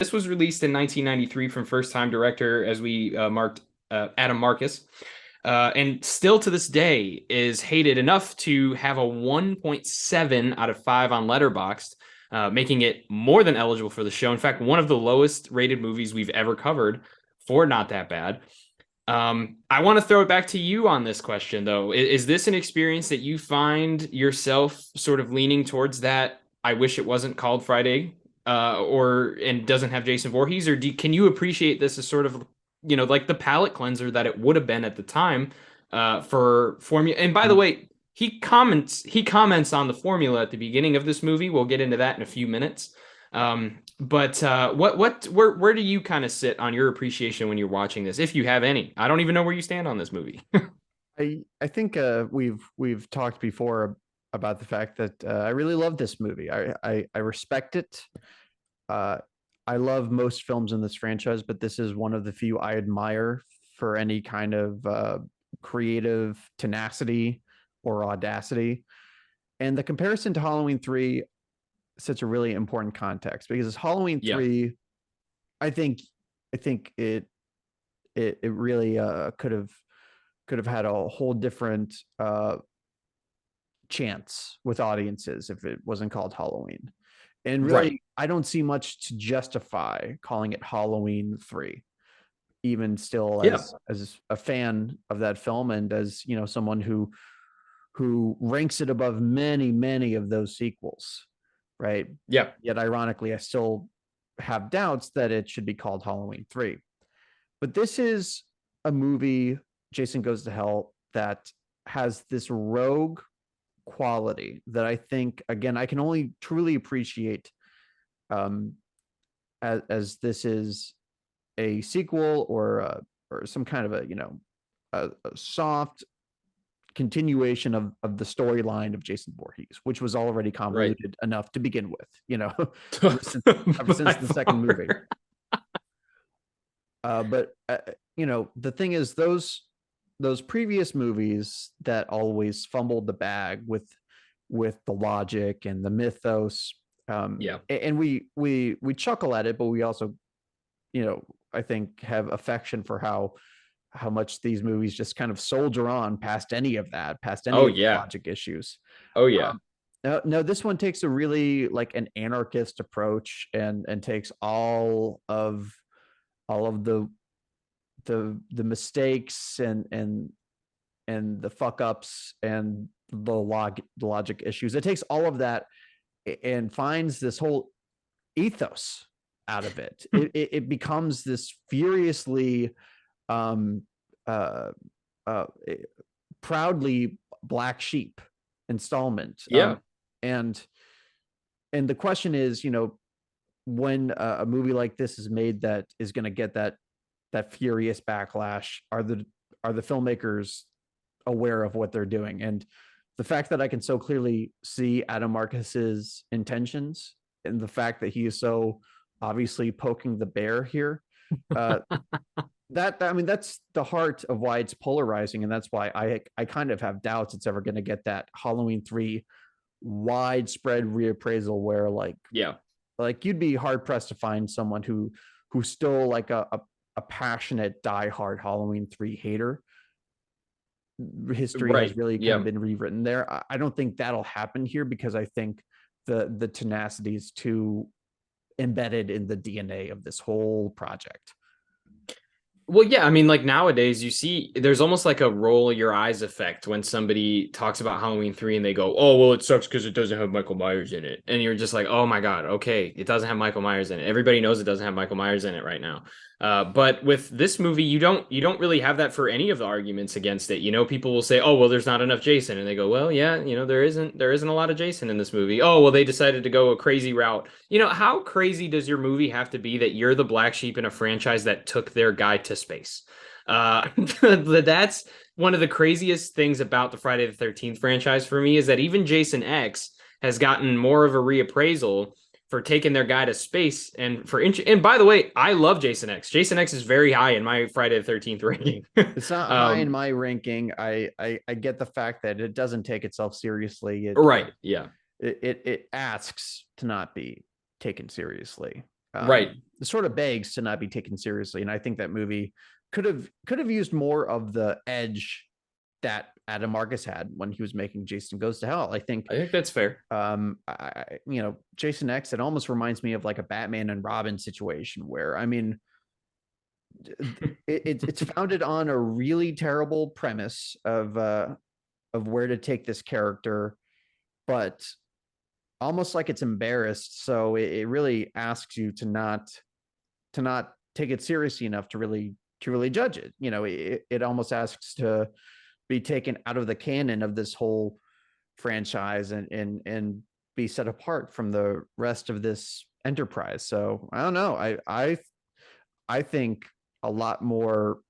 This was released in 1993 from first-time director, as we marked, Adam Marcus, and still to this day is hated enough to have a 1.7 out of 5 on Letterboxd, making it more than eligible for the show. In fact, one of the lowest rated movies we've ever covered for Not That Bad. I want to throw it back to you on this question, though. Is this an experience that you find yourself sort of leaning towards that? I wish it wasn't called Friday, or and doesn't have Jason Voorhees, or can you appreciate this as sort of, like the palate cleanser that it would have been at the time, for formula? And by the way, he comments on the formula at the beginning of this movie. We'll get into that in a few minutes. But where do you kind of sit on your appreciation when you're watching this, if you have any? I don't even know where you stand on this movie. I think we've talked before about the fact that I really love this movie. I respect it. I love most films in this franchise, but this is one of the few I admire for any kind of creative tenacity or audacity. And the comparison to Halloween 3 sets a really important context because Halloween Yeah. 3, I think it really could have had a whole different chance with audiences if it wasn't called Halloween. And Right. really, I don't see much to justify calling it Halloween 3, even still Yeah. as a fan of that film and as, someone who ranks it above many of those sequels, right? Yeah. Yet ironically, I still have doubts that it should be called Halloween 3. But this is a movie, Jason Goes to Hell, that has this rogue quality that I think, again, I can only truly appreciate, um, as this is a sequel or some kind of a soft continuation of the storyline of Jason Voorhees, which was already Right. convoluted enough to begin with, ever since By the second movie. far. But the thing is, those previous movies that always fumbled the bag with the logic and the mythos, Yeah. and we chuckle at it, but we also, I think, have affection for how much these movies just kind of soldier on past any of that, past any Oh of the yeah. logic issues. Oh yeah. No, this one takes a really like an anarchist approach and takes all of the mistakes and the fuck ups and the logic issues. It takes all of that and finds this whole ethos out of it. It becomes this furiously um uh uh proudly black sheep installment. Yeah. And the question is, when a movie like this is made that is going to get that furious backlash, are the filmmakers aware of what they're doing? And the fact that I can so clearly see Adam Marcus's intentions and the fact that he is so obviously poking the bear here, uh, that I mean, that's the heart of why it's polarizing, and that's why I kind of have doubts it's ever going to get that Halloween 3 widespread reappraisal where Yeah. like you'd be hard pressed to find someone who's still like a passionate diehard Halloween 3 hater. History has Right. really kind of Yeah. been rewritten there. I don't think that'll happen here because I think the tenacity is too embedded in the DNA of this whole project. Well, yeah, I mean, like nowadays, you see, there's almost like a roll your eyes effect when somebody talks about Halloween 3 and they go, oh, well, it sucks because it doesn't have Michael Myers in it. And you're just like, oh my God, okay, it doesn't have Michael Myers in it. Everybody knows it doesn't have Michael Myers in it right now. But with this movie, you don't really have that for any of the arguments against it. People will say, oh, well, there's not enough Jason. And they go, well, yeah, there isn't a lot of Jason in this movie. Oh, well, they decided to go a crazy route. How crazy does your movie have to be that you're the black sheep in a franchise that took their guy to space? That's one of the craziest things about the Friday the 13th franchise for me, is that even Jason X has gotten more of a reappraisal for taking their guy to space and by the way, I love Jason X. Jason X is very high in my Friday the 13th ranking. It's not high in um, my ranking. I get the fact that it doesn't take itself seriously. right. Yeah. It asks to not be taken seriously. Right. It sort of begs to not be taken seriously. And I think that movie could have used more of the edge that Adam Marcus had when he was making Jason Goes to Hell. I think I think that's fair. Jason X, it almost reminds me of like a Batman and Robin situation where, I mean, it's founded on a really terrible premise of where to take this character, but almost like it's embarrassed. So it really asks you to not take it seriously enough to really judge it. It almost asks to be taken out of the canon of this whole franchise and be set apart from the rest of this enterprise. So I don't know. I think a lot more,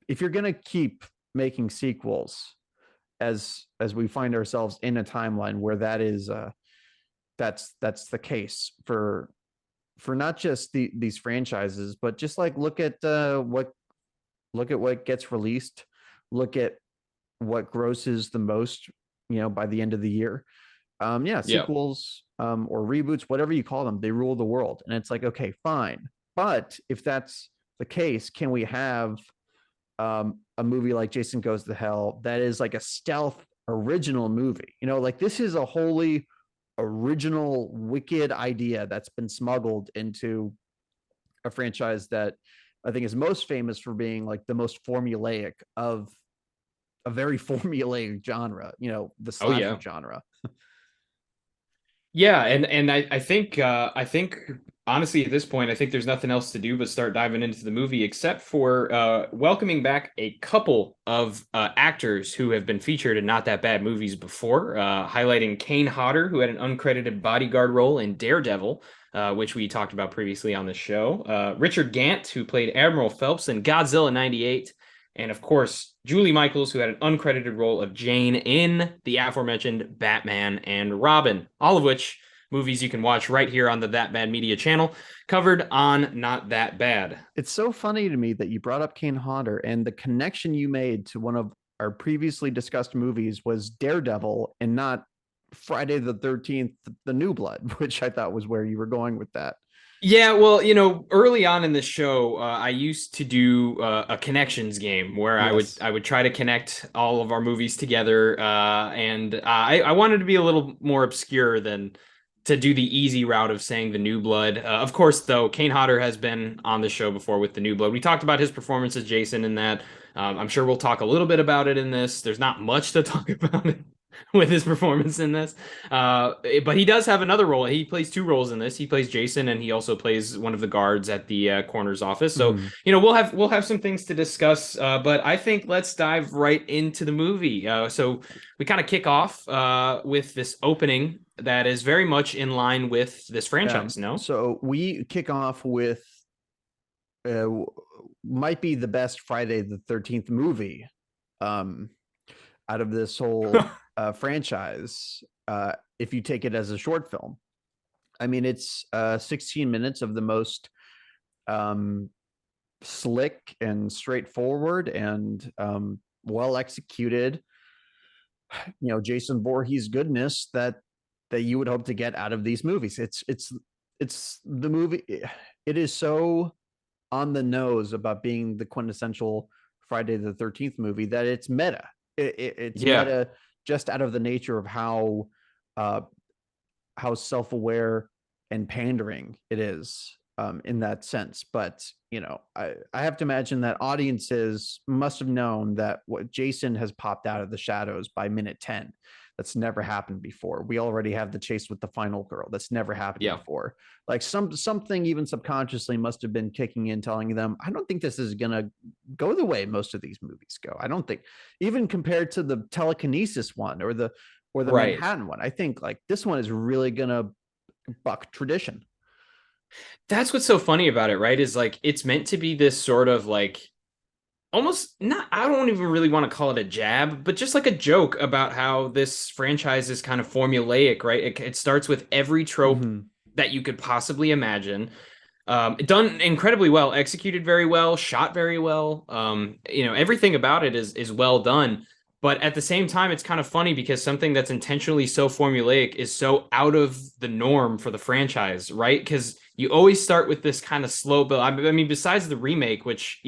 if you're gonna keep making sequels, as we find ourselves in a timeline where that's the case for not just these franchises, but just like look at what gets released, look at what grosses the most, by the end of the year. Yeah, Yeah. sequels or reboots, whatever you call them, they rule the world. And it's like, okay, fine. But if that's the case, can we have a movie like Jason Goes to Hell that is like a stealth original movie? Like this is a wholly original, wicked idea that's been smuggled into a franchise that I think is most famous for being like the most formulaic of a very formulaic genre, the Oh slasher yeah. genre. Yeah, and I think honestly at this point I think there's nothing else to do but start diving into the movie, except for welcoming back a couple of actors who have been featured in not that bad movies before, highlighting Kane Hodder, who had an uncredited bodyguard role in Daredevil, which we talked about previously on the show. Richard Gant, who played Admiral Phelps in Godzilla '98. And of course, Julie Michaels, who had an uncredited role of Jane in the aforementioned Batman and Robin, all of which movies you can watch right here on the That Bad Media channel, covered on Not That Bad. It's so funny to me that you brought up Kane Hodder, and the connection you made to one of our previously discussed movies was Daredevil and not Friday the 13th, The New Blood, which I thought was where you were going with that. Yeah, well, early on in the show, I used to do a connections game where I would Yes. I would try to connect all of our movies together, and I wanted to be a little more obscure than to do the easy route of saying the New Blood. Of course, though, Kane Hodder has been on the show before with the New Blood. We talked about his performance as Jason in that. I'm sure we'll talk a little bit about it in this. There's not much to talk about it with his performance in this. But he does have another role. He plays two roles in this. He plays Jason, and he also plays one of the guards at the coroner's office. So Mhm. we'll have some things to discuss. But I think let's dive right into the movie. So we kind of kick off with this opening that is very much in line with this Yeah. franchise. No. So we kick off with uh, might be the best Friday the 13th movie um, out of this whole franchise, if you take it as a short film. I mean, it's 16 minutes of the most um, slick and straightforward and well executed, Jason Voorhees goodness that you would hope to get out of these movies. It's the movie. It is so on the nose about being the quintessential Friday the 13th movie that it's meta. It's Yeah. meta just out of the nature of uh, how self-aware and pandering it is, in that sense. But I have to imagine that audiences must have known that what Jason has popped out of the shadows by minute 10. That's never happened before. We already have the chase with the final girl. That's never happened Yeah. before. Like something even subconsciously must have been kicking in, telling them, I don't think this is gonna go the way most of these movies go. I don't think, even compared to the telekinesis one or the Right. Manhattan one, I think like this one is really gonna buck tradition. That's what's so funny about it, right? Is like it's meant to be this sort of like almost not, I don't even really want to call it a jab, but just like a joke about how this franchise is kind of formulaic, right? It starts with every trope Mm-hmm. that you could possibly imagine. Done incredibly well, executed very well, shot very well. Everything about it is well done. But at the same time, it's kind of funny because something that's intentionally so formulaic is so out of the norm for the franchise, right? Because you always start with this kind of slow build. I mean, besides the remake, which,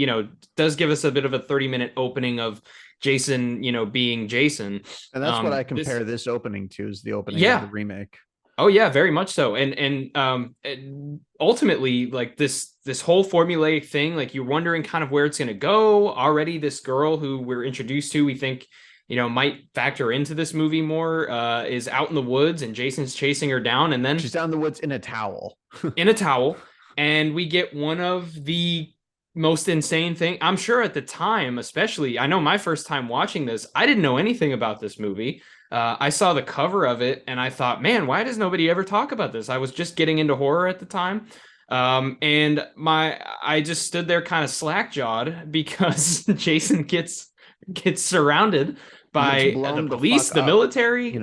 does give us a bit of a 30-minute opening of Jason, being Jason. And that's what I This, compare this opening to, is the opening of the yeah. remake. Oh yeah, very much so. And ultimately, like this whole formulaic thing, like you're wondering kind of where it's going to go. Already this girl who we're introduced to, we think, might factor into this movie more, is out in the woods and Jason's chasing her down, and then She's down in the woods in a towel. in a towel, and we get one of the most insane thing. I'm sure at the time, especially, I know my first time watching this, I didn't know anything about this movie. I saw the cover of it and I thought, man, why does nobody ever talk about this? I was just getting into horror at the time. And I just stood there kind of slack jawed because Jason gets surrounded by the police, the military,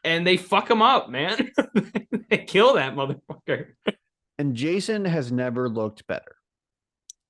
and they fuck him up, man. They kill that motherfucker. And Jason has never looked better.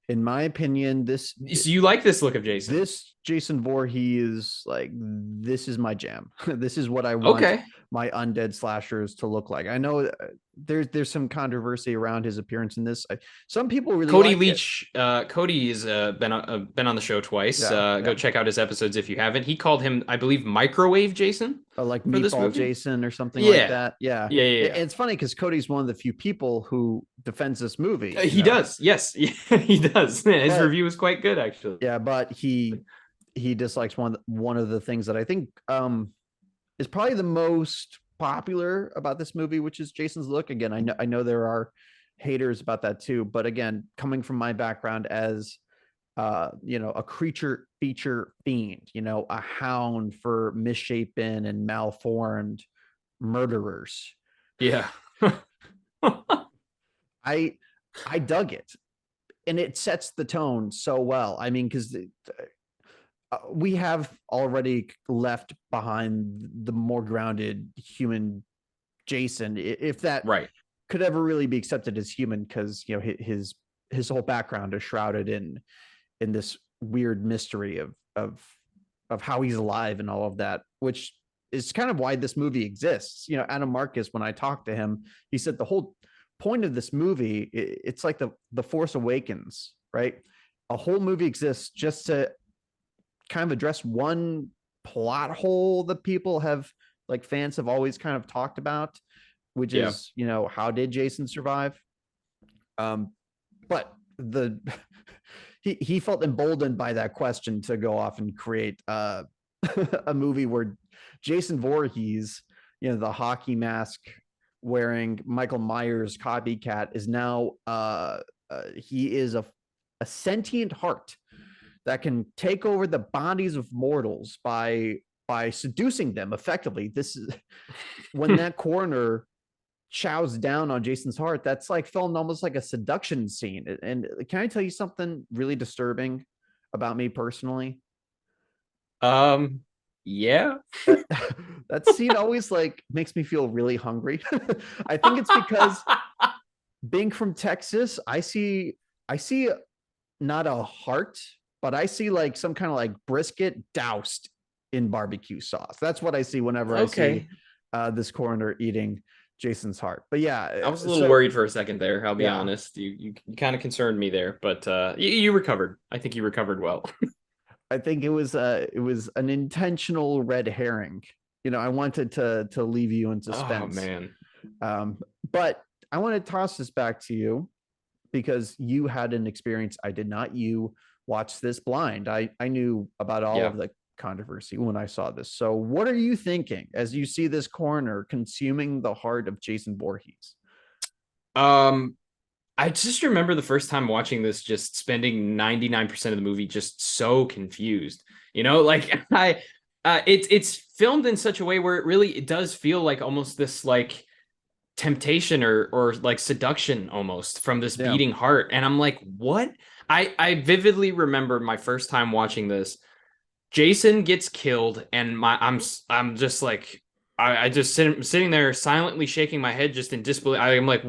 In my opinion, So you like this look of Jason? This Jason Voorhees, like, this is my jam. This is what I want my undead slashers to look like. I know there's some controversy around his appearance in this. Some people really Cody like Leach. Cody's been on the show twice. Go check out his episodes if you haven't. He called him, I believe, Microwave Jason. Like Meatball Jason or something like that. Yeah. It's funny because Cody's one of the few people who defends this movie. He does. Yes, he does. His review is quite good, actually. Yeah, but he dislikes one of the things that I think is probably the most popular about this movie, which is Jason's look. Again, I know there are haters about that too, but again, coming from my background as a creature feature fiend, a hound for misshapen and malformed murderers. Yeah. I dug it, and it sets the tone so well. I mean, because we have already left behind the more grounded human Jason, if that could ever really be accepted as human, because his whole background is shrouded in this weird mystery of how he's alive and all of that, which is kind of why this movie exists. Adam Marcus, when I talked to him, he said the whole point of this movie, it's like the Force Awakens, right? A whole movie exists just to kind of address one plot hole that people have, like, fans have always kind of talked about, which is, how did Jason survive? But he felt emboldened by that question to go off and create a movie where Jason Voorhees, the hockey mask wearing Michael Myers copycat, is now he is a sentient heart that can take over the bodies of mortals by seducing them effectively. This is when that coroner chows down on Jason's heart, that's like filmed almost like a seduction scene. And can I tell you something really disturbing about me personally? Yeah. That scene always, like, makes me feel really hungry. I think it's because being from Texas, I see not a heart, but I see like some kind of like brisket doused in barbecue sauce. That's what I see whenever I see this coroner eating Jason's heart. But yeah, I was a little worried for a second there. I'll be honest. You kind of concerned me there, but you recovered. I think you recovered well. I think it was an intentional red herring. I wanted to leave you in suspense. Oh man. But I want to toss this back to you because you had an experience I did not. You watched this blind. I knew about all of the controversy when I saw this. So what are you thinking as you see this coroner consuming the heart of Jason Voorhees? I just remember the first time watching this, just spending 99% of the movie just so confused. Like it's filmed in such a way where it does feel like almost this like temptation or like seduction almost from this beating heart. And I'm like, what? I vividly remember my first time watching this. Jason gets killed, and I'm just like, I just sitting there silently shaking my head just in disbelief. I'm like,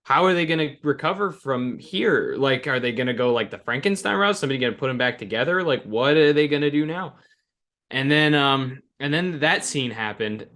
how are they going to recover from here? Like, are they going to go like the Frankenstein route? Somebody going to put them back together? Like, what are they going to do now? And then that scene happened,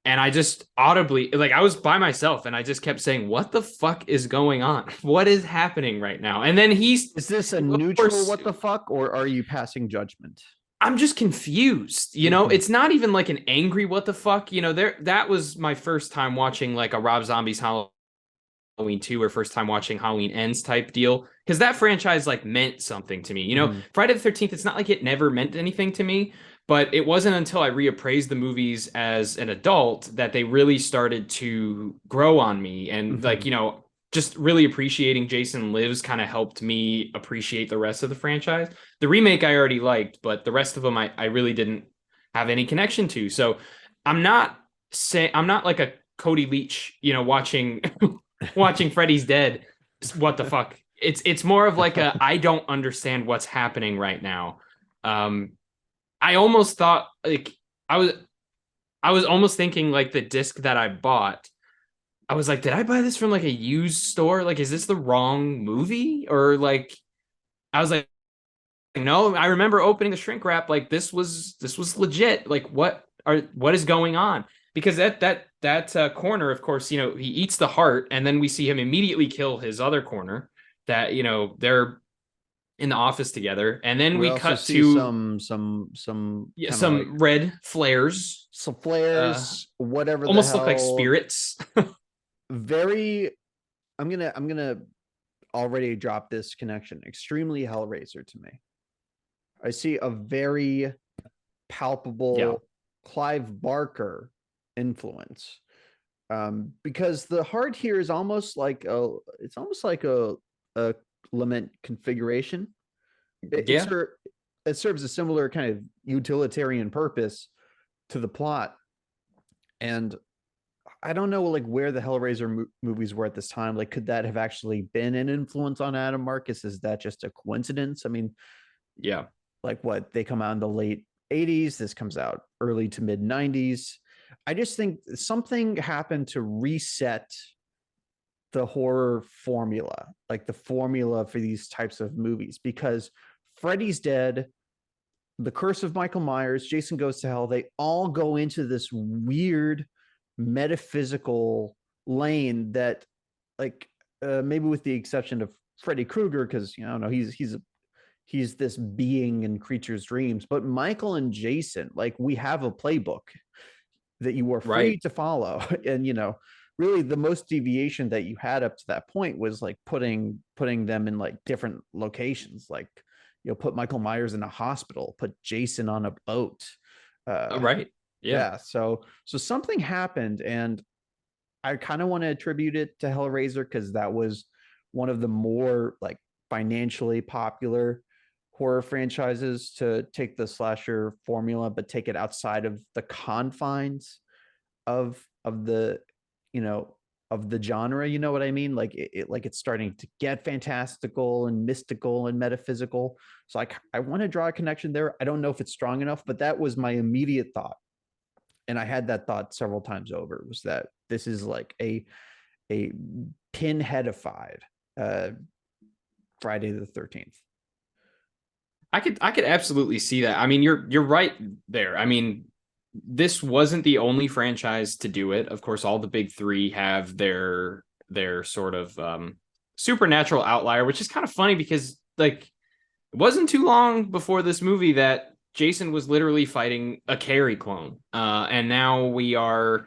And I just audibly, like, I was by myself and I just kept saying, what the fuck is going on? What is happening right now? And then Is this a of neutral course, what the fuck, or are you passing judgment? I'm just confused. It's not even like an angry what the fuck. That was my first time watching like a Rob Zombie's Halloween 2 or first time watching Halloween Ends type deal. Because that franchise like meant something to me. Friday the 13th, it's not like it never meant anything to me, but it wasn't until I reappraised the movies as an adult that they really started to grow on me. And like, just really appreciating Jason Lives kind of helped me appreciate the rest of the franchise. The remake I already liked, but the rest of them I really didn't have any connection to. So I'm not like a Cody Leach, watching watching Freddy's Dead. What the fuck? It's more of like a I don't understand what's happening right now. I almost thought like I was I was almost thinking like the disc that I bought. I was like, did I buy this from like a used store? Like, is this the wrong movie? Or like I was like, no, I remember opening the shrink wrap, like this was legit. Like what is going on? Because that corner, of course, he eats the heart, and then we see him immediately kill his other corner. That they're in the office together, and then We we also cut see to some yeah, kind of like some red flares, some uh, flares, whatever the almost look like hell. spirits. Very. I'm gonna already drop this connection. Extremely Hellraiser to me. I see a very Yeah, palpable Clive Barker influence. Because the heart here is almost like a lament configuration. It, it, yeah. ser- it serves a similar kind of utilitarian purpose to the plot. And I don't know like where the Hellraiser movies were at this time. Like, could that have actually been an influence on Adam Marcus? Is that just a coincidence? I mean, Yeah. like what they come out in the late 80s, this comes out early to mid 90s. I just think something happened to reset the horror formula, like the formula for these types of movies, because Freddy's Dead, The Curse of Michael Myers, Jason Goes to Hell, they all go into this weird metaphysical lane that, like, maybe with the exception of Freddy Krueger, because I don't know, he's this being in creatures' dreams. But Michael and Jason, like, we have a playbook that you were free Right. to follow, and really the most deviation that you had up to that point was like putting them in like different locations, like put Michael Myers in a hospital, put Jason on a boat. Right. Yeah. Yeah, so something happened, and I kind of want to attribute it to Hellraiser because that was one of the more like financially popular horror franchises to take the slasher formula but take it outside of the confines of the you know of the genre. You know what I mean? Like like it's starting to get fantastical and mystical and metaphysical. So I want to draw a connection there. I don't know if it's strong enough, but that was my immediate thought, and I had that thought several times over, was that this is like a pinheadified uh Friday the 13th. I could absolutely see that. I mean, you're right there. I mean, this wasn't the only franchise to do it. Of course, all the big three have their sort of supernatural outlier, which is kind of funny because like it wasn't too long before this movie that Jason was literally fighting a Carrie clone. And now we're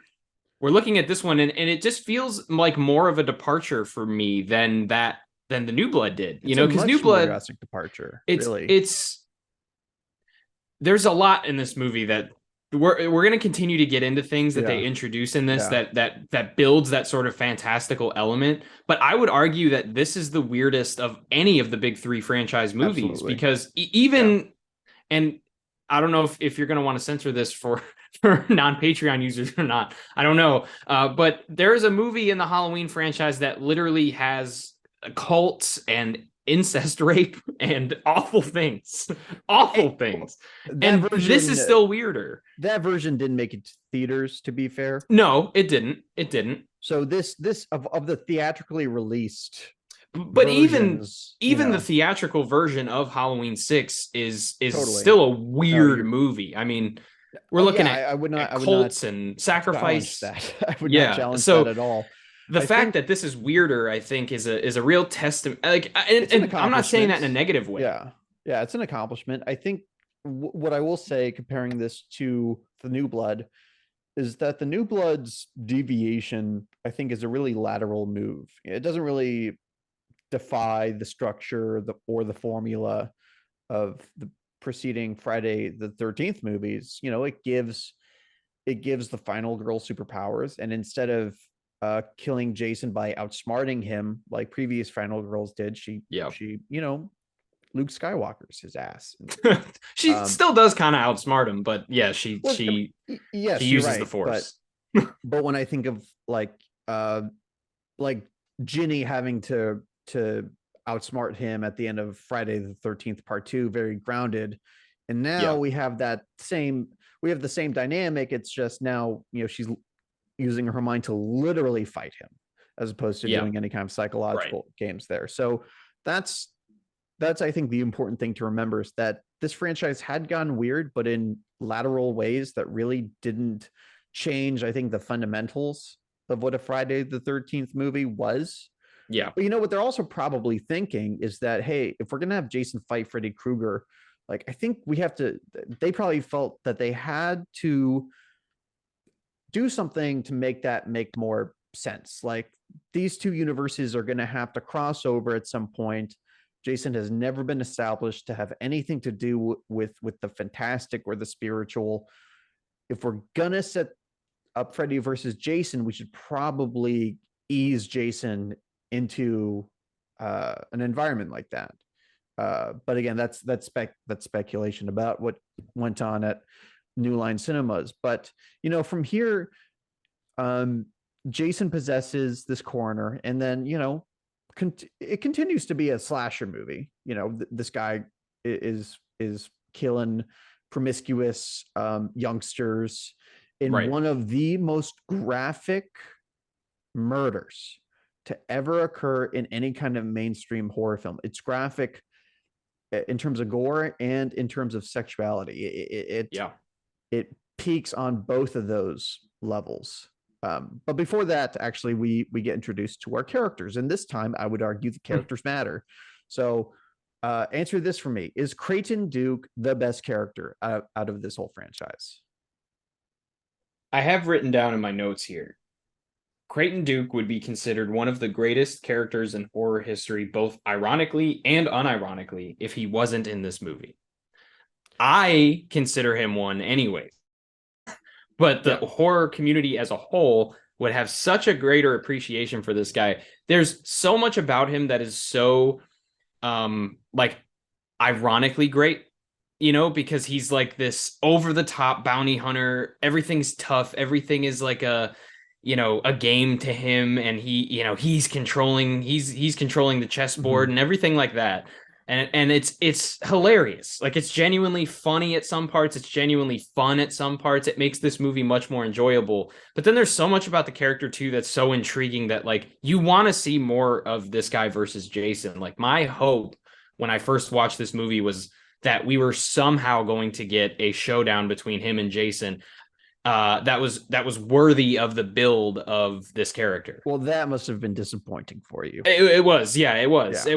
looking at this one, and it just feels like more of a departure for me than the New Blood did. It's a Because New much more Blood, drastic departure, it's really. it's there's a lot in this movie that we're going to continue to get into things that they Yeah, introduce in this yeah, that builds that sort of fantastical element. But I would argue that this is the weirdest of any of the big three franchise movies, absolutely. because Yeah. even, and I don't know if you're going to want to censor this for for non-Patreon users or not. I don't know. But there is a movie in the Halloween franchise that literally has cults and incest rape and awful things. Awful things. That And this version is still weirder. that version didn't make it to theaters, to be fair. No, it didn't. It didn't. So this of the theatrically released But versions, even the theatrical version of Halloween 6 is totally. still a No, weird you're movie. I mean, We're Oh looking yeah, at I would not cults and challenge sacrifice. that. I would not Yeah. challenge that So at all. the I fact think that this is weirder, I think, is a real testament. Like, it's an and I'm not saying that accomplishment. in a negative way. Yeah. Yeah, it's an accomplishment. I think what I will say comparing this to the New Blood is that the New Blood's deviation, I think, is a really lateral move. It doesn't really defy the structure or the formula of the preceding Friday the 13th movies. It gives the final girl superpowers, and instead of killing Jason by outsmarting him like previous final girls did, Yeah. she Luke Skywalker's his ass. She Um, still does kind of outsmart him, but yeah, well, she yes, you're uses the right, but force. when I think of uh like Ginny having to outsmart him at the end of Friday the 13th part 2, very grounded, and now Yeah. we have the same dynamic. It's just now she's using her mind to literally fight him as opposed to Yeah. doing any kind of Right. psychological games there. So that's I think the important thing to remember is that this franchise had gone weird, but in lateral ways that really didn't change, I think, the fundamentals of what a Friday the 13th movie was. Yeah. But what they're also probably thinking is that, hey, if we're gonna have Jason fight Freddy Krueger, like I think we have to. They probably felt that they had to do something to make that make more sense. Like these two universes are going to have to cross over at some point. Jason has never been established to have anything to do with the fantastic or the spiritual. If we're gonna set up Freddy versus Jason, we should probably ease Jason into an environment like that. But again, that's speculation about what went on at New Line Cinemas. But from here, um, Jason possesses this coroner, and then it continues to be a slasher movie. This guy is killing promiscuous youngsters in Right. one of the most graphic murders to ever occur in any kind of mainstream horror film. It's graphic in terms of gore and in terms of sexuality. Yeah. It peaks on both of those levels. But before that, actually, we get introduced to our characters, and this time I would argue the characters matter. So, answer this for me: is Creighton Duke the best character out of this whole franchise? I have written down in my notes here. Creighton Duke would be considered one of the greatest characters in horror history, both ironically and unironically, if he wasn't in this movie. I consider him one anyway, but the Yeah. horror community as a whole would have such a greater appreciation for this guy. There's so much about him that is so like ironically great, because he's like this over the top bounty hunter. Everything's tough, everything is like a game to him, and he's controlling the chessboard Mhm. and everything like that. And it's hilarious. Like, it's genuinely funny at some parts, it's genuinely fun at some parts. It makes this movie much more enjoyable. But then there's so much about the character too that's so intriguing that, like, you want to see more of this guy versus Jason. Like, my hope when I first watched this movie was that we were somehow going to get a showdown between him and Jason that was worthy of the build of this character. Well, that must have been disappointing for you. It was, yeah, Yeah. it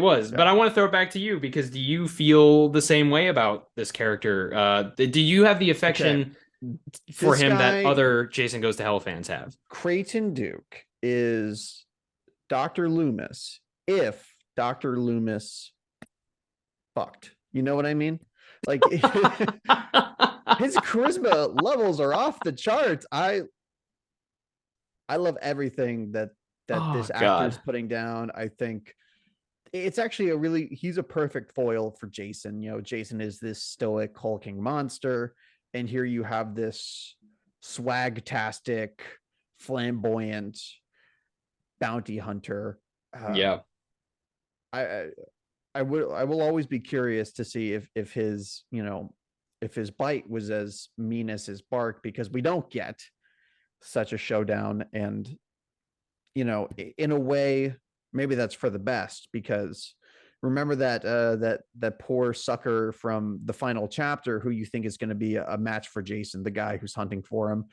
was. But Yeah. I want to throw it back to you, because do you feel the same way about this character? Do you have the Okay. affection for This him that guy, other Jason Goes to Hell fans have? Creighton Duke, is Dr. Loomis if Dr. Loomis fucked. You know what I mean? Like his charisma levels are off the charts. I love everything that Oh this actor is God. putting down. I think it's actually he's a perfect foil for Jason. Jason is this stoic hulking monster, and here you have this swagtastic, flamboyant bounty hunter. Yeah. I I will always be curious to see if his if his bite was as mean as his bark, because we don't get such a showdown. And in a way, maybe that's for the best, because remember that poor sucker from the final chapter who you think is going to be a match for Jason, the guy who's hunting for him.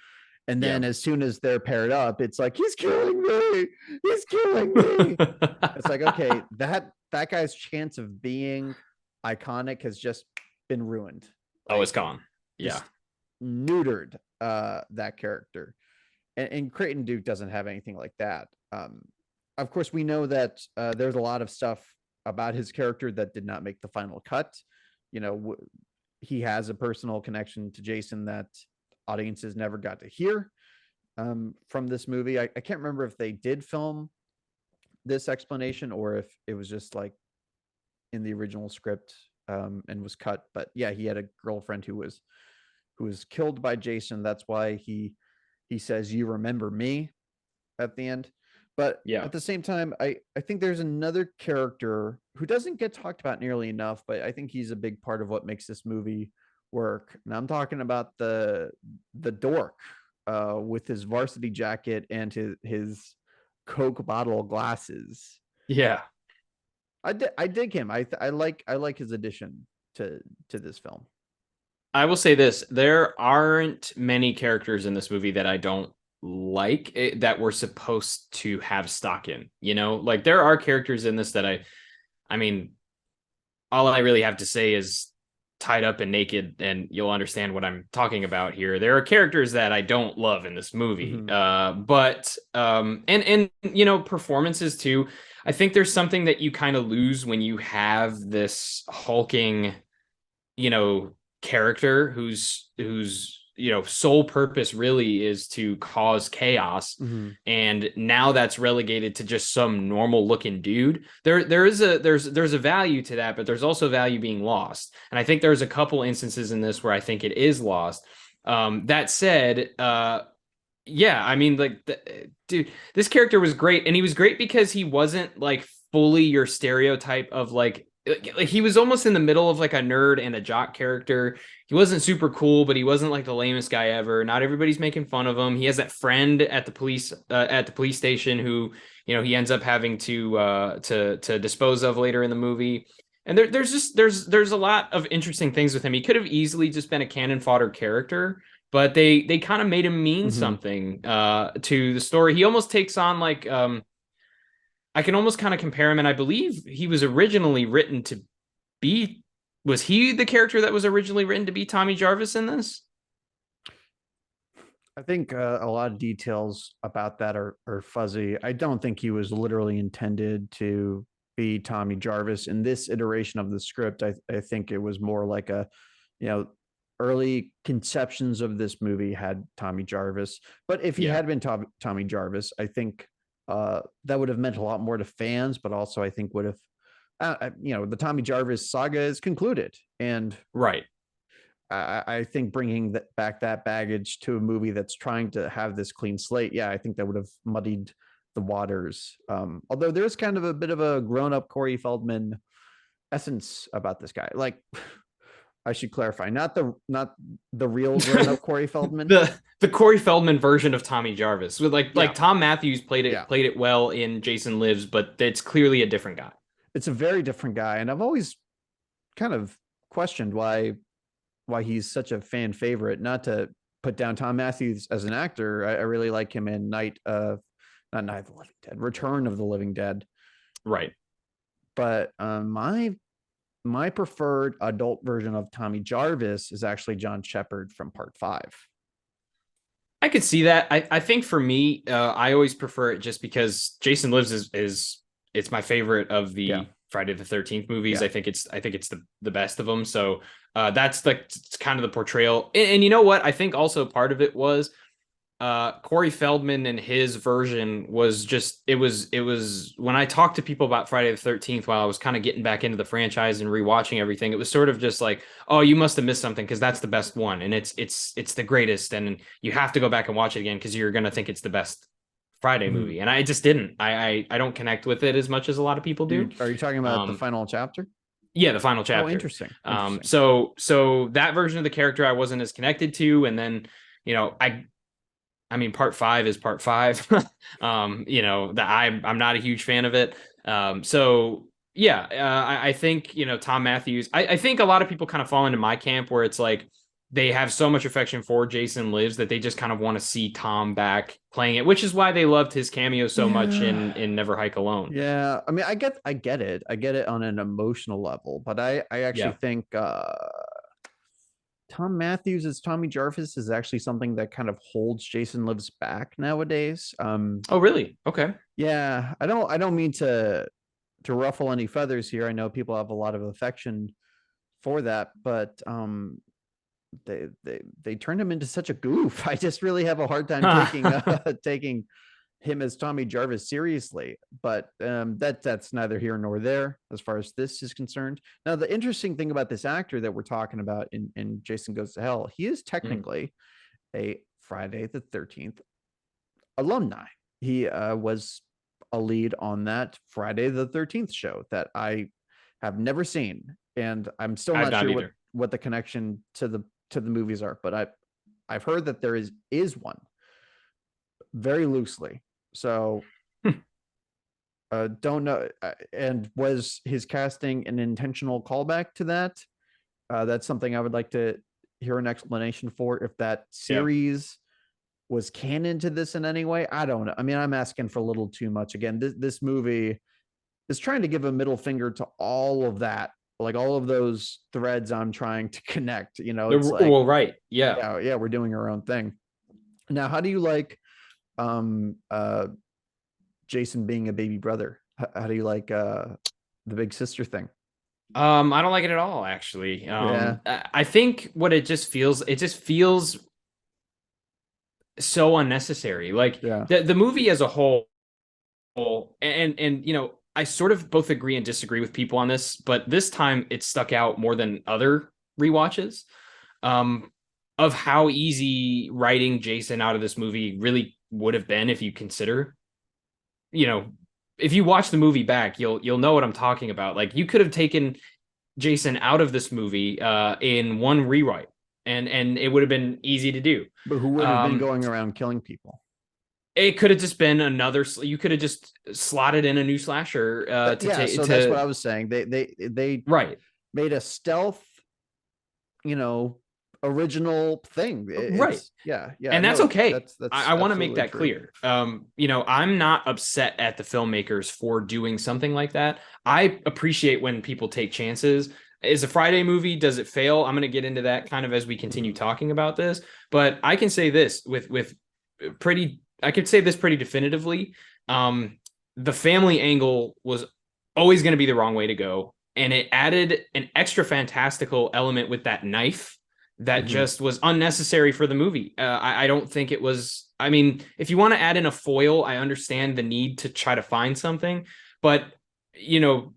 And then Yeah. as soon as they're paired up, it's like, he's killing me. He's killing me. It's like, okay, that guy's chance of being iconic has just been ruined. Oh, Like, it's gone. Yeah. just neutered that character. And Creighton Duke doesn't have anything like that. Of course, we know that there's a lot of stuff about his character that did not make the final cut. You know, he has a personal connection to Jason that audiences never got to hear from this movie. I can't remember if they did film this explanation or if it was just like in the original script and was cut. But yeah, he had a girlfriend who was killed by Jason. That's why he says, "You remember me," at the end. But Yeah. at the same time, I think there's another character who doesn't get talked about nearly enough, but I think he's a big part of what makes this movie work. And I'm talking about the dork with his varsity jacket and his Coke bottle glasses. Yeah. I dig him. I like his addition to this film. I will say this, there aren't many characters in this movie that I don't like that we're supposed to have stock in, you know? Like there are characters in this that I mean, all I really have to say is tied up and naked, and you'll understand what I'm talking about here. There are characters that I don't love in this movie. But and you know, performances too. I think there's something that you kind of lose when you have this hulking, you know, character whose you know sole purpose really is to cause chaos, and now that's relegated to just some normal looking dude. There's a value to that, but there's also value being lost, and I think there's a couple instances in this where I think it is lost. That said, yeah, I mean, like, dude, this character was great, and he was great because he wasn't like fully your stereotype of like he was almost in the middle of like a nerd and a jock character. He wasn't super cool, but he wasn't like the lamest guy ever. Not everybody's making fun of him. He has that friend at the police station who, you know, he ends up having to dispose of later in the movie. And there's a lot of interesting things with him. He could have easily just been a cannon fodder character, but they kind of made him mean something to the story. He almost takes on like I can almost kind of compare him, and I believe he was originally written to be. Was he the character that was originally written to be Tommy Jarvis in this? I think a lot of details about that are fuzzy. I don't think he was literally intended to be Tommy Jarvis in this iteration of the script. I think it was more like a, you know, early conceptions of this movie had Tommy Jarvis. But if he had been Tommy Jarvis, I think that would have meant a lot more to fans, but also I think would have, you know, the Tommy Jarvis saga is concluded. And right. I think bringing back that baggage to a movie that's trying to have this clean slate, yeah, I think that would have muddied the waters. Although there's kind of a bit of a grown-up Corey Feldman essence about this guy. Like, I should clarify, not the real grown-up Corey Feldman. the Corey Feldman version of Tommy Jarvis. With like Tom Matthews played it well in Jason Lives, but it's clearly a different guy. It's a very different guy, and I've always kind of questioned why he's such a fan favorite. Not to put down Tom Matthews as an actor, I really like him in not Night of the Living Dead, Return of the Living Dead. Right. But my preferred adult version of Tommy Jarvis is actually John Shepard from Part 5. I could see that. I think for me, I always prefer it just because Jason Lives is it's my favorite of the Friday the 13th movies. I think it's the best of them. So that's it's kind of the portrayal. And you know what? I think also part of it was Corey Feldman and his version was just it was when I talked to people about Friday the 13th while I was kind of getting back into the franchise and rewatching everything, it was sort of just like, oh, you must have missed something because that's the best one and it's the greatest and you have to go back and watch it again because you're gonna think it's the best Friday movie. And I just didn't. I don't connect with it as much as a lot of people do. Are you talking about the final chapter? Yeah, the final chapter. Oh, interesting. So that version of the character I wasn't as connected to, and then you know I mean, Part 5 is Part 5. You know, I'm not a huge fan of it. So Yeah, I think, Tom Matthews. I think a lot of people kind of fall into my camp where it's like they have so much affection for Jason Lives that they just kind of want to see Tom back playing it, which is why they loved his cameo so much Yeah. in Never Hike Alone. Yeah. I mean, I get it on an emotional level, but I actually Yeah. think Tom Matthews as Tommy Jarvis is actually something that kind of holds Jason Lives back nowadays. Oh, really? Okay. Yeah, I don't mean to ruffle any feathers here. I know people have a lot of affection for that, but they turned him into such a goof. I just really have a hard time taking taking him as Tommy Jarvis seriously. But that's neither here nor there as far as this is concerned. Now, the interesting thing about this actor that we're talking about in Jason Goes to Hell, he is Mhm. technically a Friday the 13th alumni. He was a lead on that Friday the 13th show that I have never seen, and I'm still I've not not sure either. what the connection to the movies are, but I've heard that there is one very loosely. So don't know. And was his casting an intentional callback to that? That's something I would like to hear an explanation for. If that Yeah. series was canon to this in any way, I don't know. I mean, I'm asking for a little too much. Again, this movie is trying to give a middle finger to all of that, like all of those threads I'm trying to connect. It's like, Well, right. Yeah. yeah, we're doing our own thing. Now, how do you like um uh Jason being a baby brother? How do you like the big sister thing? I don't like it at all, actually. Yeah, I think it just feels so unnecessary. Like yeah. the movie as a whole, and I sort of both agree and disagree with people on this, but this time it stuck out more than other rewatches. Um, of how easy writing Jason out of this movie really would have been if you consider, you know, if you watch the movie back, you'll know what I'm talking about. Like you could have taken Jason out of this movie in one rewrite, and it would have been easy to do. But who would have been Um, going around killing people? it could have just been another. You could have just slotted in a new slasher to Yeah, take so that's what I to was saying. They right, made a stealth, you know, original thing. right. It's yeah, And that's no, okay. that's I want to make absolutely that true. clear. I'm not upset at the filmmakers for doing something like that. I appreciate when people take chances. Is a Friday movie, does it fail? I'm going to get into that kind of as we continue talking about this. But I can say this with pretty, I could say this pretty definitively. Um, the family angle was always going to be the wrong way to go. And it added an extra fantastical element with that knife that Mhm. just was unnecessary for the movie. I don't think it was. I mean, if you want to add in a foil, I understand the need to try to find something, but you know,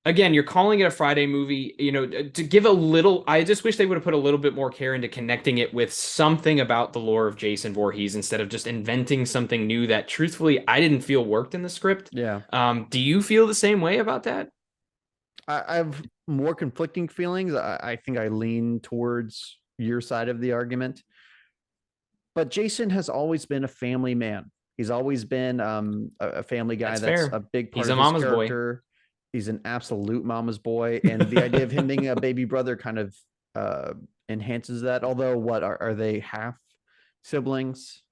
again, you're calling it a Friday movie. To give a little, I just wish they would have put a little bit more care into connecting it with something about the lore of Jason Voorhees instead of just inventing something new that, truthfully, I didn't feel worked in the script. Yeah. Do you feel the same way about that? I have more conflicting feelings. I think I lean towards your side of the argument. But Jason has always been a family man. He's always been a family guy. That's That's a fair. big part He's of a his mama's boy. character. He's an absolute mama's boy. And the idea of him being a baby brother kind of uh, enhances that. Although, what are they half siblings?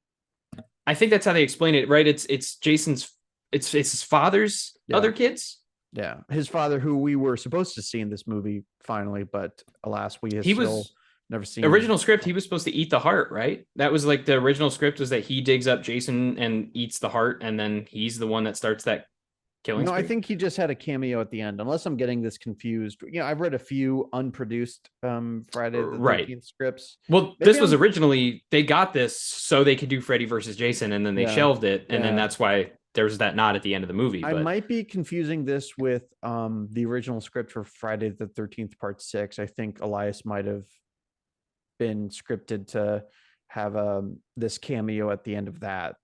I think that's how they explain it, right? It's Jason's, it's his father's Yeah. other kids. Yeah. His father, who we were supposed to see in this movie finally, but alas, we have He still was never seen. original script. He was supposed to eat the heart, right? That was like the original script was that he digs up Jason and eats the heart, and then he's the one that starts that killing No, I spree. think he just had a cameo at the end, unless I'm getting this confused. I've read a few unproduced Friday the Right. 13th scripts. Well, Maybe this was I'm originally they got this so they could do Freddy versus Jason, and then they yeah, shelved it, and then yeah. that's why there's that nod at the end of the movie. I But might be confusing this with the original script for Friday the 13th part 6. I think Elias might have been scripted to have this cameo at the end of that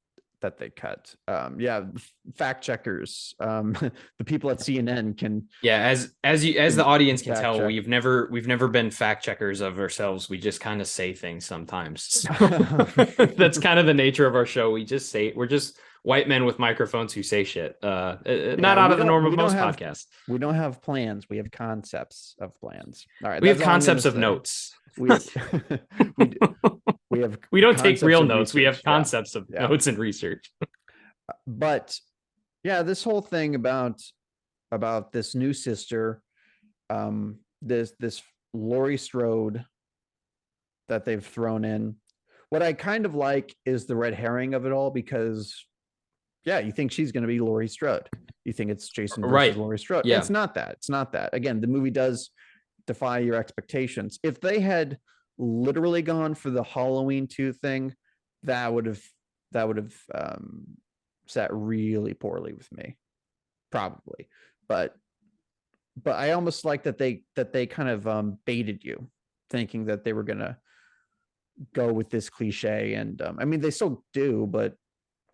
they cut. Yeah, fact checkers, the people at CNN can yeah, as the can audience can fact tell, check. we've never been fact checkers of ourselves. We just kind of say things sometimes. So that's kind of the nature of our show. We're white men with microphones who say shit. Not Yeah, out of the norm of we don't most have podcasts. we don't have plans. We have concepts of plans. All right, We have that's all I'm gonna concepts of say. notes. We we we have We don't take concepts real of notes. We have research. Yeah, concepts of yeah. notes and research. But yeah, this whole thing about this new sister, this Laurie Strode that they've thrown in. What I kind of like is the red herring of it all, because yeah, you think she's going to be Laurie Strode. You think it's Jason versus Right. Laurie Strode. Yeah. It's not that. It's not that. Again, the movie does defy your expectations. If they had literally gone for the Halloween 2 thing, that would have sat really poorly with me, probably. But I almost like that they kind of baited you, thinking that they were gonna go with this cliche, and I mean they still do, but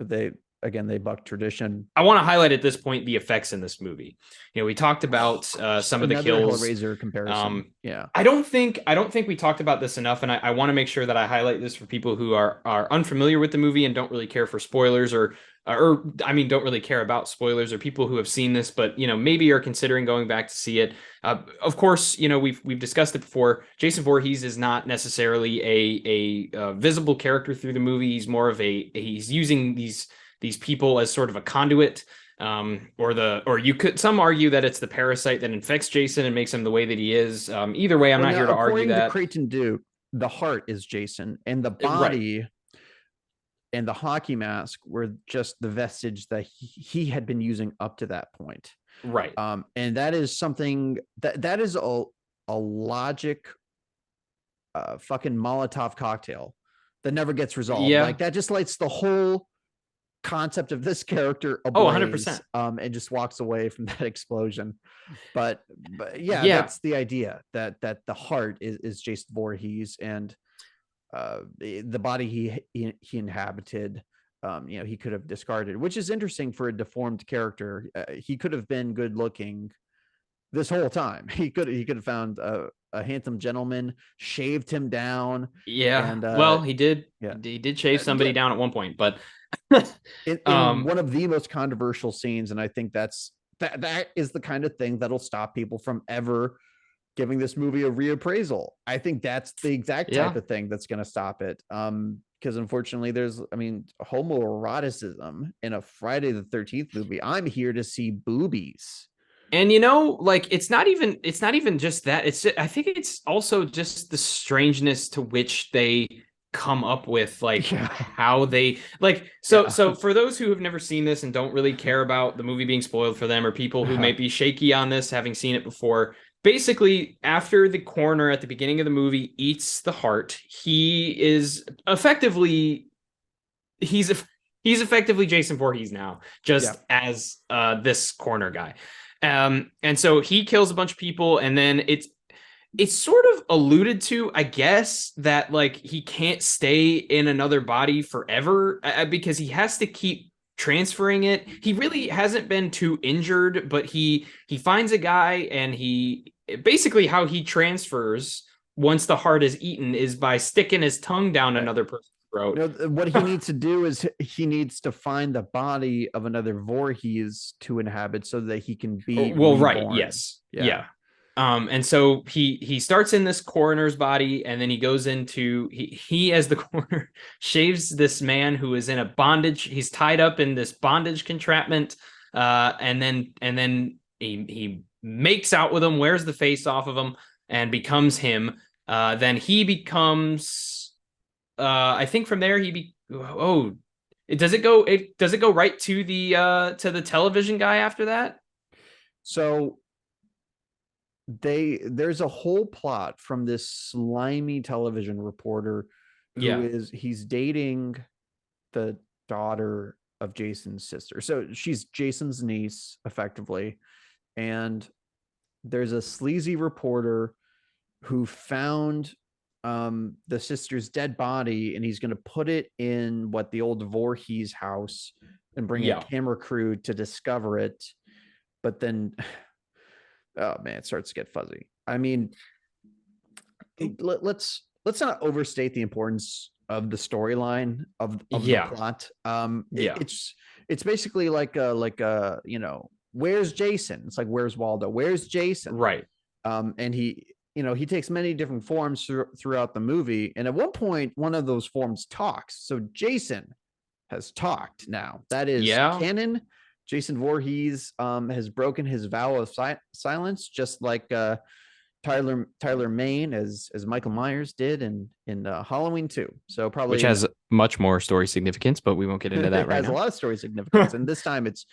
they again they buck tradition. I want to highlight at this point the effects in this movie. We talked about some of the Another kills. Hellraiser comparison. Yeah. I don't think we talked about this enough, and I want to make sure that I highlight this for people who are unfamiliar with the movie and don't really care for spoilers, or I mean don't really care about spoilers, or people who have seen this but maybe are considering going back to see it. Of course, we've discussed it before. Jason Voorhees is not necessarily a visible character through the movie. He's more of he's using these people as sort of a conduit, or you could some argue that it's the parasite that infects Jason and makes him the way that he is. Either way, I'm not here to argue that. According to Creighton Duke, the heart is Jason, and the Right. body and the hockey mask were just the vestige that he had been using up to that point. Right. And that is something that is a logic fucking Molotov cocktail that never gets resolved. Yeah. Like that just lights the whole concept of this character ablaze, 100%. And just walks away from that explosion. But yeah, Yeah. that's the idea, that the heart is Jason Voorhees, and the body he inhabited, he could have discarded, which is interesting for a deformed character. He could have been good looking this whole time. He could have found a handsome gentleman, shaved him down. Yeah. And well, he did. Yeah. He did shave somebody down at one point, but in one of the most controversial scenes, and I think that is the kind of thing that'll stop people from ever giving this movie a reappraisal. I think that's the exact type of thing that's going to stop it. Because unfortunately, there's, homoeroticism in a Friday the 13th movie. I'm here to see boobies. And like it's not even just that. I think it's also just the strangeness to which they come up with, like, how they so for those who have never seen this and don't really care about the movie being spoiled for them, or people who may be shaky on this having seen it before, basically after the coroner at the beginning of the movie eats the heart, he's effectively Jason Voorhees now, just as this coroner guy. And so he kills a bunch of people, and then it's sort of alluded to, I guess, that like he can't stay in another body forever, because he has to keep transferring it. He really hasn't been too injured, but he finds a guy, and he basically, how he transfers once the heart is eaten is by sticking his tongue down another person's throat. What he needs to do is he needs to find the body of another Voorhees to inhabit so that he can be reborn. Right. Yes. Yeah. And so he starts in this coroner's body, and then he goes into he as the coroner shaves this man who is in a bondage. He's tied up in this bondage contraption, and then he makes out with him, wears the face off of him, and becomes him. Then he becomes, I think from there does it go right to the television guy after that? So there's a whole plot from this slimy television reporter he's dating the daughter of Jason's sister. So she's Jason's niece, effectively. And there's a sleazy reporter who found the sister's dead body, and he's going to put it in the old Voorhees house and bring a camera crew to discover it. But then, oh man, it starts to get fuzzy. I mean, let's not overstate the importance of the storyline of the Yeah. plot. Yeah. It's basically like a where's Jason? It's like where's Waldo? Where's Jason? Right. And he takes many different forms throughout the movie, and at one point one of those forms talks. So Jason has talked now. That is Yeah. canon. Jason Voorhees has broken his vow of silence, just like Tyler Maine as Michael Myers did in Halloween 2. So Which probably has much more story significance, but we won't get into that it right has a now. lot of story significance, and this time it's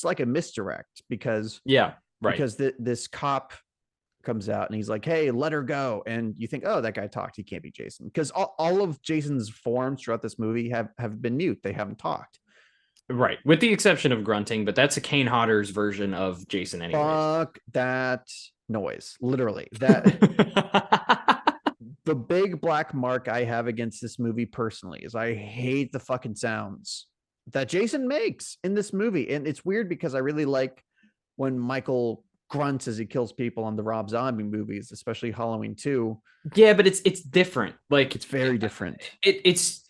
like a misdirect because Yeah. Right. this cop comes out and he's like, hey, let her go, and you think, oh, that guy talked, he can't be Jason, because all of Jason's forms throughout this movie have been mute, they haven't talked. Right. With the exception of grunting, but that's a Kane Hodder's version of Jason anyways. Fuck that noise, literally. That the big black mark I have against this movie personally is I hate the fucking sounds that Jason makes in this movie. And it's weird because I really like when Michael grunts as he kills people on the Rob Zombie movies, especially Halloween 2. Yeah, but it's different. Like It's very different. it's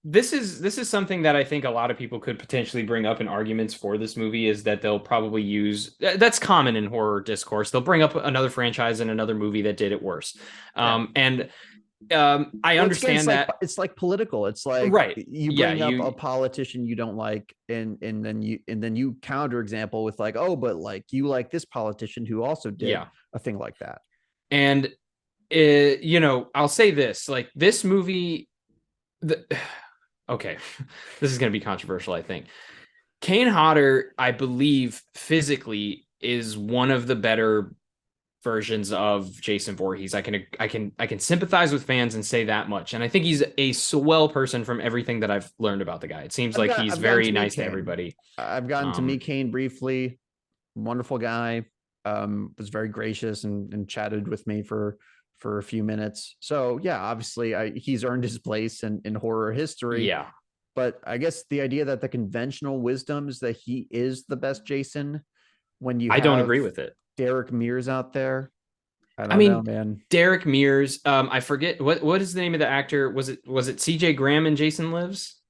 this is something that I think a lot of people could potentially bring up in arguments for this movie is that they'll probably use that's common in horror discourse. They'll bring up another franchise and another movie that did it worse. And I Well, understand that. It's like political. It's like Right. you Yeah, bring up a politician you don't like, and then you counter example with like, oh, but like you like this politician who also did yeah. a thing like that. And I'll say this, like this movie okay, this is going to be controversial, I think. Kane Hodder, I believe, physically is one of the better versions of Jason Voorhees. I can sympathize with fans and say that much. And I think he's a swell person from everything that I've learned about the guy. It seems like he's very nice to everybody. I've gotten to meet Kane briefly. Wonderful guy. Was very gracious and chatted with me for a few minutes. So yeah, obviously he's earned his place in horror history. Yeah. But I guess the idea that the conventional wisdom is that he is the best Jason when you I don't agree with it. Derek Mears out there. I mean, know, man. Derek Mears, I forget what is the name of the actor? Was it CJ Graham in Jason Lives?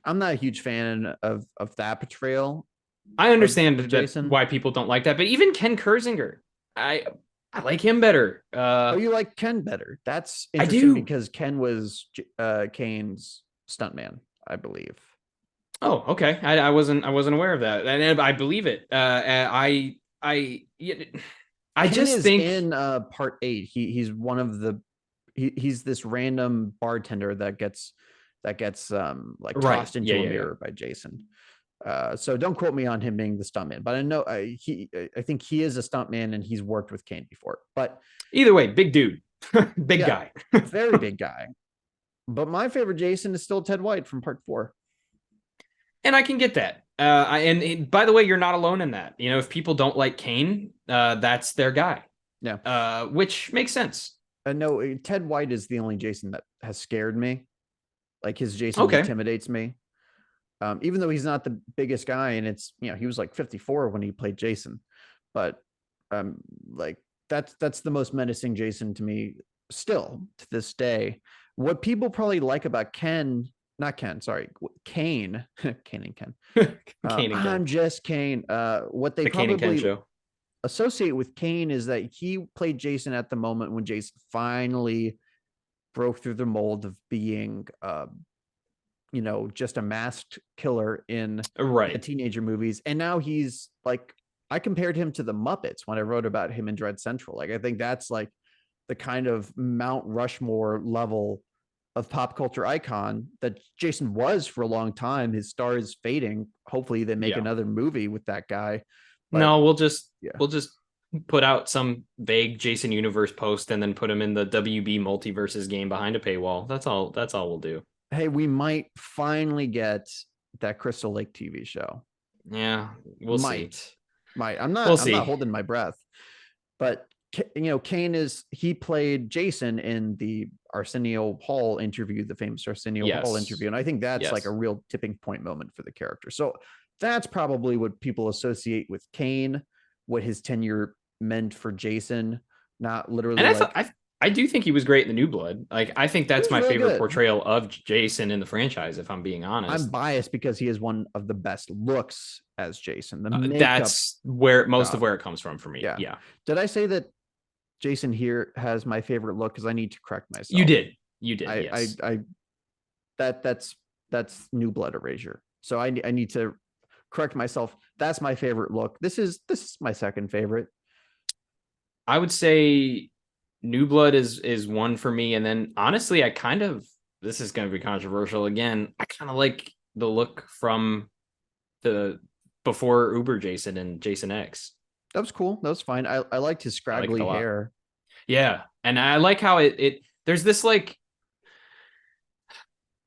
I'm not a huge fan of that portrayal. I understand Jason. why people don't like that, but even Ken Kersinger, I like him better. Oh, you like Ken better? That's interesting. I do. Because Ken was Kane's stuntman, I believe. Oh, okay. I wasn't aware of that, and I believe it. I just think in part 8, he's one of the he's this random bartender that gets like tossed into a mirror by Jason. So don't quote me on him being the stuntman, but I know I think he is a stuntman and he's worked with Kane before. But either way, big dude, big guy, very big guy. But my favorite Jason is still Ted White from part 4. And I can get that. And by the way, you're not alone in that. If people don't like Kane, that's their guy. Yeah. Which makes sense. No, Ted White is the only Jason that has scared me. Like his Jason intimidates me. Even though he's not the biggest guy, and it's he was like 54 when he played Jason, but like that's the most menacing Jason to me still to this day. What people probably like about Kane, Kane and Ken. Kane and Ken. I'm just Kane. What they probably associate with Kane is that he played Jason at the moment when Jason finally broke through the mold of being just a masked killer in teenager movies. And now he's like, I compared him to the Muppets when I wrote about him in Dread Central. Like, I think that's like the kind of Mount Rushmore level of pop culture icon that Jason was for a long time. His star is fading. Hopefully they make another movie with that guy. But no, we'll just put out some vague Jason universe post and then put him in the WB multiverses game behind a paywall. That's all we'll do. Hey, we might finally get that Crystal Lake TV show. Yeah, we'll see. I'm not holding my breath. But Kane he played Jason in the Arsenio Hall interview, the famous Arsenio Hall interview. And I think that's like a real tipping point moment for the character. So that's probably what people associate with Kane, what his tenure meant for Jason, not literally. And I I do think he was great in the New Blood. Like, I think He that's was my really favorite good. portrayal of Jason in the franchise, if I'm being I'm honest. biased because he is one of the best looks as Jason. The makeup That's where most of job. where it comes from for me. Yeah. Yeah, Did I say that Jason here has my favorite look? Because I need to correct you myself. did. You did. I, I, Yes. I, that's New Blood erasure. So I need to correct myself. That's my favorite look. This is my second favorite. I would say New Blood is one for me, and then honestly, I kind of this is going to be controversial again. I kind of like the look from the before Uber Jason and Jason X. That was cool. That was fine. I liked his I like it a scraggly lot. hair. Yeah, and I like how it there's this like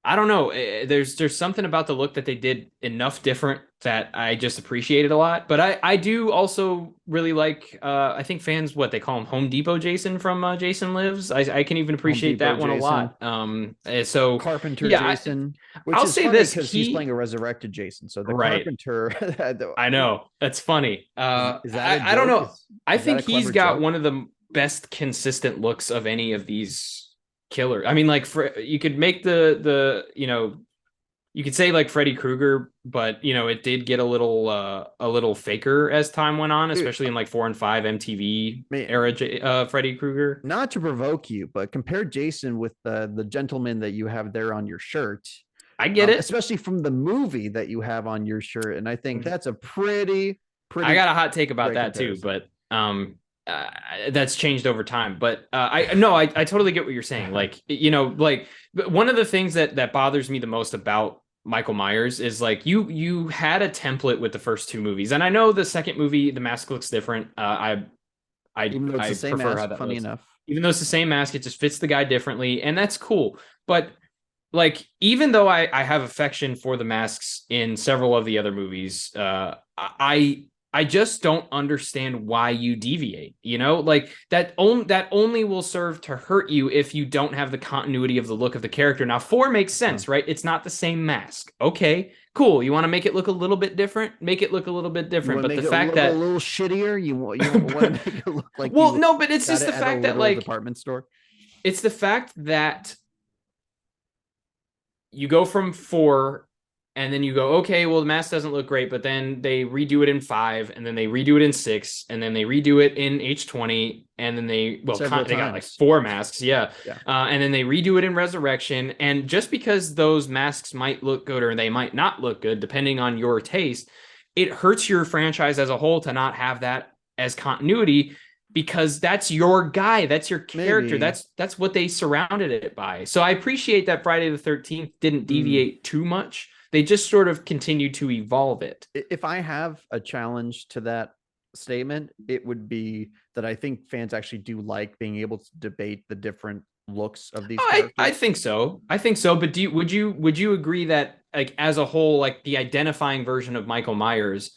I don't know. There's something about the look that they did enough different that I just appreciated a lot. But I do also really like I think fans what they call him Home Depot Jason from Jason Lives. I can even Home appreciate Depot that one a Jason. lot. So Carpenter yeah, Jason, which I'll is say funny this. because he's playing a resurrected Jason. So the Right. Carpenter, I know that's funny. is that a I don't joke? know. I Is that think a he's clever got joke? one of the best consistent looks of any of these killers. I mean, like for you could make the you could say like Freddy Krueger, but it did get a little faker as time went on, Dude, especially in like 4 and 5 MTV man, era Freddy Krueger. not to provoke you, but compare Jason with the gentleman that you have there on your shirt, I get it. especially from the movie that you have on your shirt, and I think that's a pretty I pretty got a hot take about great that too, comparison. but that's changed over time. But I no, I totally get what you're saying. Like like one of the things that bothers me the most about Michael Myers is like you had a template with the first two movies, and I know the second movie, the mask looks different. Even though it's I the same prefer how mask, that funny looks. enough. Even though it's the same mask, it just fits the guy differently, and that's cool. But like, even though I have affection for the masks in several of the other movies, I just don't understand why you deviate. Like that only will serve to hurt you if you don't have the continuity of the look of the character. Now, four makes Huh. sense, right? It's not the same mask. Okay, cool. You want to make it look a little bit different? Make it look a little bit You different. want to But make the it fact look a that little shittier. You want to make it look like well, you no, but it's got just it the at a fact that literal like department store. it's the fact that you go from four and then you go, okay, well, the mask doesn't look great, but then they redo it in five, and then they redo it in six, and then they redo it in H20, and then Several they got like times. four masks, yeah. Yeah. And then they redo it in Resurrection. And just because those masks might look good or they might not look good, depending on your taste, it hurts your franchise as a whole to not have that as continuity because that's your guy, that's your character, Maybe. that's what they surrounded it by. So I appreciate that Friday the 13th didn't Mm. deviate too much. They just sort of continued to evolve it. If I have a challenge to that statement, it would be that I think fans actually do like being able to debate the different looks of these I characters. think so. I think so. But would you agree that like as a whole, like the identifying version of Michael Myers,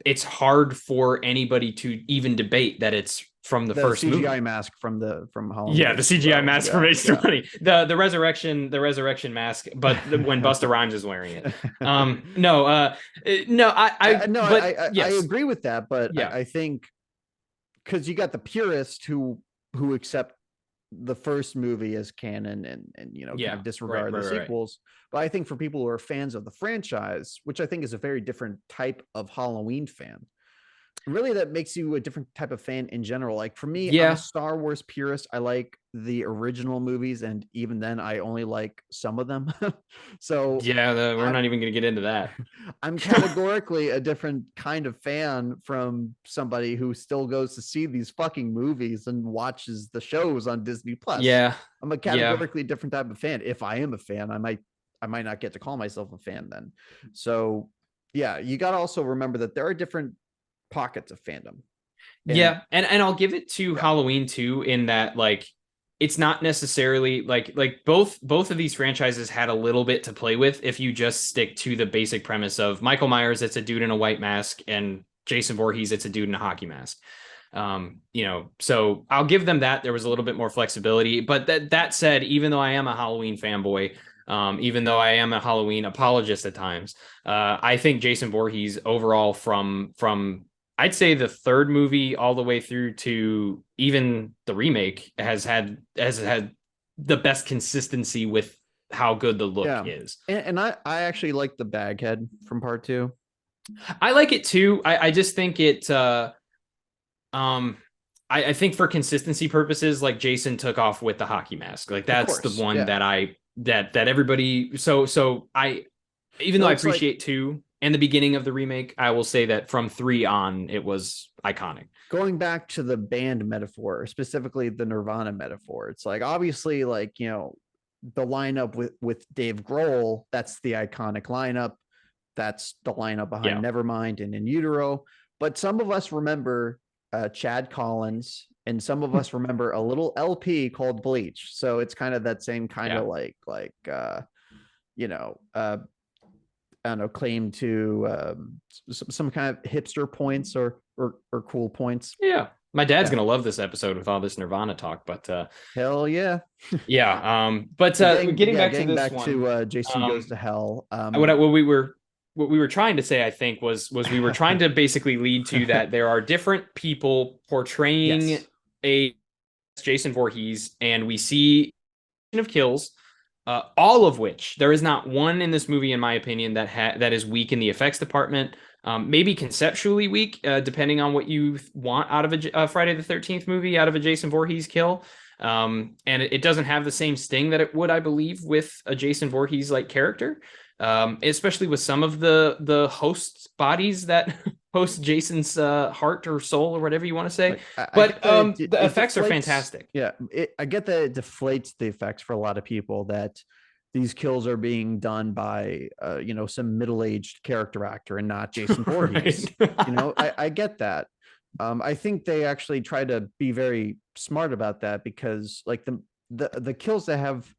it's hard for anybody to even debate that it's from the The first CGI movie. mask from Halloween Yeah, the CGI H2O. mask from Yeah, yeah. H20, the resurrection mask, but when Busta Rhymes is wearing it. No, no, No, but I yes, agree with that, but yeah, I think because you got the purists who accept the first movie as canon and kind yeah, of right, disregard right, the right, right. sequels. But I think for people who are fans of the franchise, which I think is a very different type of Halloween fan, really that makes you a different type of fan in general. Like for me, I'm a Yeah, Star Wars purist. I like the original movies, and even then I only like some of them. So yeah, we're I'm not even gonna get into that. I'm categorically a different kind of fan from somebody who still goes to see these fucking movies and watches the shows on Disney Plus. Yeah, I'm a yeah. categorically different type of fan. If I am a fan, I might not get to call myself a fan then. So yeah, you got to also remember that there are different pockets of fandom. And Yeah, and I'll give it to yeah, Halloween too in that like it's not necessarily like both of these franchises had a little bit to play with if you just stick to the basic premise of Michael Myers, it's a dude in a white mask, and Jason Voorhees, it's a dude in a hockey mask. So I'll give them that. There was a little bit more flexibility, but that said, even though I am a Halloween fanboy, even though I am a Halloween apologist at times, I think Jason Voorhees overall from I'd say the third movie all the way through to even the remake has had the best consistency with how good the look Yeah. is. And I actually like the Baghead from part two. I like it too. I just think it um I think for consistency purposes, like Jason took off with the hockey mask. Like Of that's the course. one Yeah. that that everybody so I even It though I looks like appreciate two and the beginning of the remake, I will say that from three on it was iconic. going back to the band metaphor, specifically the Nirvana metaphor. It's like obviously like, the lineup with Dave Grohl, that's the iconic lineup. That's the lineup behind Yeah. Nevermind and In Utero. But some of us remember Chad Collins, and some of us remember a little LP called Bleach. So it's kind of that same kind Yeah. of you know, uh, I don't know, claim to some kind of hipster points or cool points. Yeah. My dad's Yeah, gonna love this episode with all this Nirvana talk, but hell yeah. yeah. But getting back to Getting this back one, to Jason Goes to Hell. what we were trying to say, I think, was we were trying to basically lead to that there are different people portraying Yes. a Jason Voorhees, and we see of kills, all of which there is not one in this movie, in my opinion, that is weak in the effects department. Maybe conceptually weak, depending on what you want out of a Friday the 13th movie, out of a Jason Voorhees kill. And it doesn't have the same sting that it would, I believe, with a Jason Voorhees like character. Especially with some of the host bodies that host Jason's heart or soul or whatever you want to say. Like I But get that the it effects are deflates. fantastic. Yeah, I get that it deflates the effects for a lot of people that these kills are being done by some middle-aged character actor and not Jason Voorhees. I get that. I think they actually try to be very smart about that because like the kills that have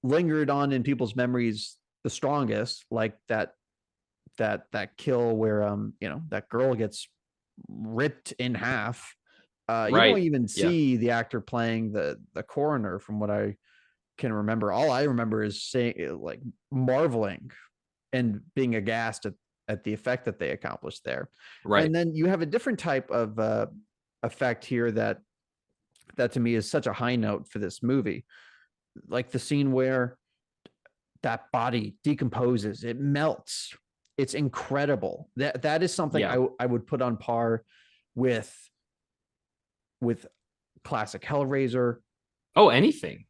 lingered on in people's memories the strongest, like that kill where that girl gets ripped in half. You don't Right. even Yeah. see the actor playing the coroner from what I can remember. All I remember is saying like marveling and being aghast at the effect that they accomplished there. Right. And then you have a different type of effect here that to me is such a high note for this movie. Like the scene where that body decomposes, it melts. It's incredible. That is something Yeah. I would put on par with classic Hellraiser. Oh, anything.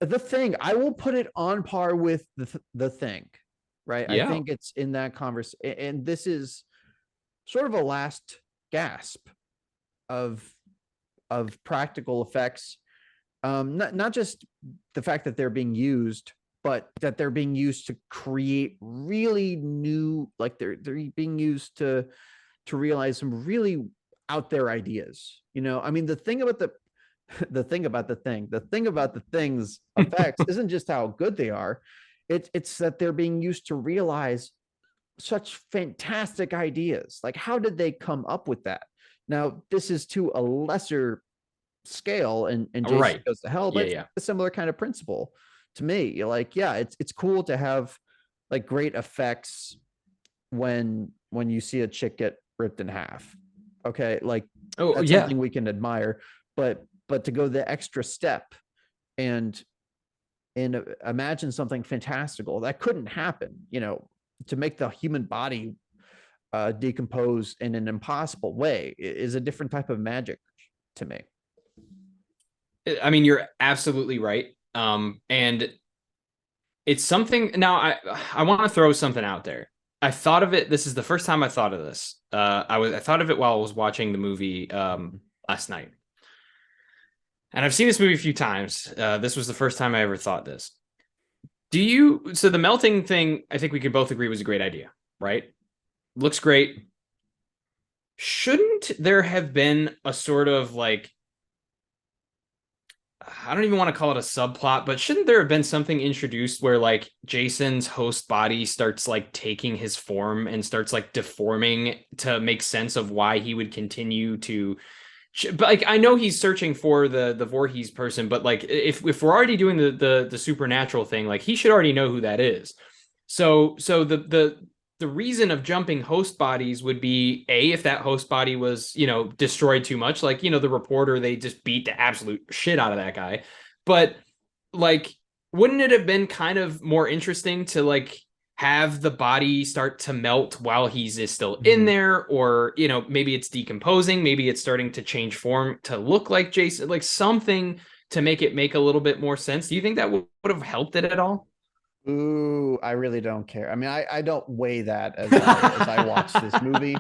The Thing, I will put it on par with the Thing, right? I Yeah. think it's in that conversation, and this is sort of a last gasp of practical effects. Not just the fact that they're being used, but that they're being used to create really new, like they're being used to realize some really out there ideas. I mean, the thing about the thing about the thing's effects isn't just how good they are. It's that they're being used to realize such fantastic ideas. Like, how did they come up with that? Now, this is to a lesser scale, and Jason Right. Goes to Hell, but Yeah. it's a similar kind of principle to me. You're like, yeah, it's cool to have like great effects when you see a chick get ripped in half. Okay, like Oh, that's yeah. something we can admire, but to go the extra step and imagine something fantastical that couldn't happen, to make the human body decompose in an impossible way is a different type of magic to me. I mean, you're absolutely right. And it's something now I want to throw something out there. I thought of it. This is the first time I thought of this. I thought of it while I was watching the movie last night. And I've seen this movie a few times. This was the first time I ever thought this. So the melting thing, I think we could both agree was a great idea, right? Looks great. Shouldn't there have been a sort of like, I don't even want to call it a subplot, but shouldn't there have been something introduced where like Jason's host body starts like taking his form and starts like deforming to make sense of why he would continue to, but like I know he's searching for the Voorhees person, but like if we're already doing the supernatural thing, like he should already know who that is. So the reason of jumping host bodies would be A, if that host body was, destroyed too much, like, the reporter, they just beat the absolute shit out of that guy. But like, wouldn't it have been kind of more interesting to like have the body start to melt while he's is still in there, or maybe it's decomposing, maybe it's starting to change form to look like Jason, like something to make it make a little bit more sense? Do you think that would have helped it at all? Ooh, I really don't care. I mean, I don't weigh that as I watch this movie.